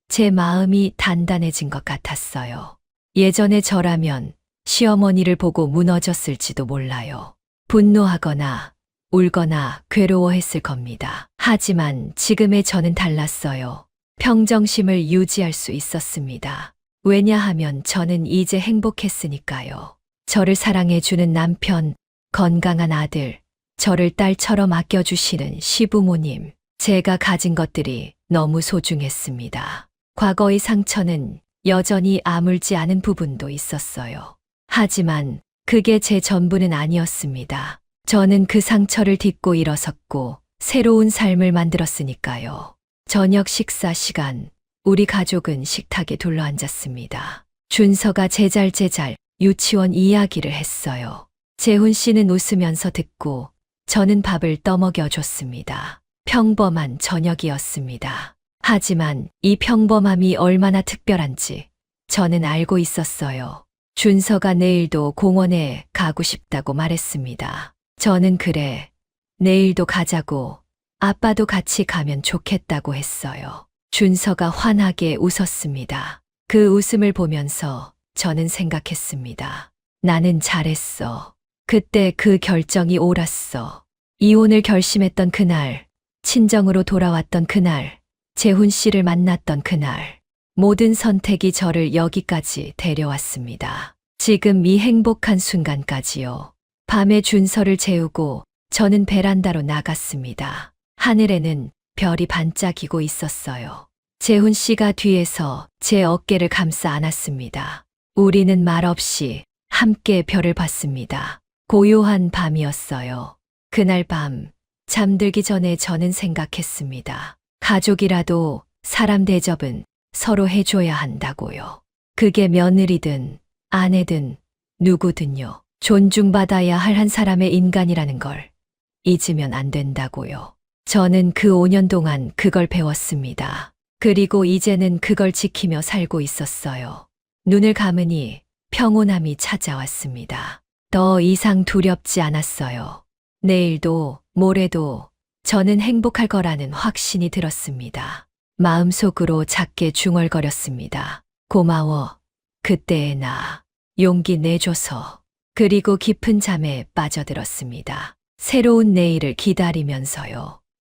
제 마음이 단단해진 것 같았어요. 예전에 저라면 시어머니를 보고 무너졌을지도 몰라요. 분노하거나 울거나 괴로워했을 겁니다. 하지만 지금의 저는 달랐어요. 평정심을 유지할 수 있었습니다. 왜냐하면 저는 이제 행복했으니까요. 저를 사랑해주는 남편, 건강한 아들, 저를 딸처럼 아껴주시는 시부모님, 제가 가진 것들이 너무 소중했습니다. 과거의 상처는 여전히 아물지 않은 부분도 있었어요. 하지만 그게 제 전부는 아니었습니다. 저는 그 상처를 딛고 일어섰고 새로운 삶을 만들었으니까요. 저녁 식사 시간, 우리 가족은 식탁에 둘러앉았습니다. 준서가 제잘제잘 유치원 이야기를 했어요. 재훈 씨는 웃으면서 듣고 저는 밥을 떠먹여 줬습니다. 평범한 저녁이었습니다. 하지만 이 평범함이 얼마나 특별한지 저는 알고 있었어요. 준서가 내일도 공원에 가고 싶다고 말했습니다. 저는 그래, 내일도 가자고, 아빠도 같이 가면 좋겠다고 했어요. 준서가 환하게 웃었습니다. 그 웃음을 보면서 저는 생각했습니다. 나는 잘했어. 그때 그 결정이 옳았어. 이혼을 결심했던 그날, 친정으로 돌아왔던 그날, 재훈 씨를 만났던 그날, 모든 선택이 저를 여기까지 데려왔습니다. 지금 이 행복한 순간까지요. 밤에 준서를 재우고 저는 베란다로 나갔습니다. 하늘에는 별이 반짝이고 있었어요. 재훈 씨가 뒤에서 제 어깨를 감싸 안았습니다. 우리는 말없이 함께 별을 봤습니다. 고요한 밤이었어요. 그날 밤, 잠들기 전에 저는 생각했습니다. 가족이라도 사람 대접은 서로 해줘야 한다고요. 그게 며느리든 아내든 누구든요. 존중받아야 할 한 사람의 인간이라는 걸 잊으면 안 된다고요. 저는 그 5년 동안 그걸 배웠습니다. 그리고 이제는 그걸 지키며 살고 있었어요. 눈을 감으니 평온함이 찾아왔습니다. 더 이상 두렵지 않았어요. 내일도 모레도 저는 행복할 거라는 확신이 들었습니다. 마음속으로 작게 중얼거렸습니다. 고마워. 그때의 나. 용기 내줘서. 그리고 깊은 잠에 빠져들었습니다. 새로운 내일을 기다리면서요.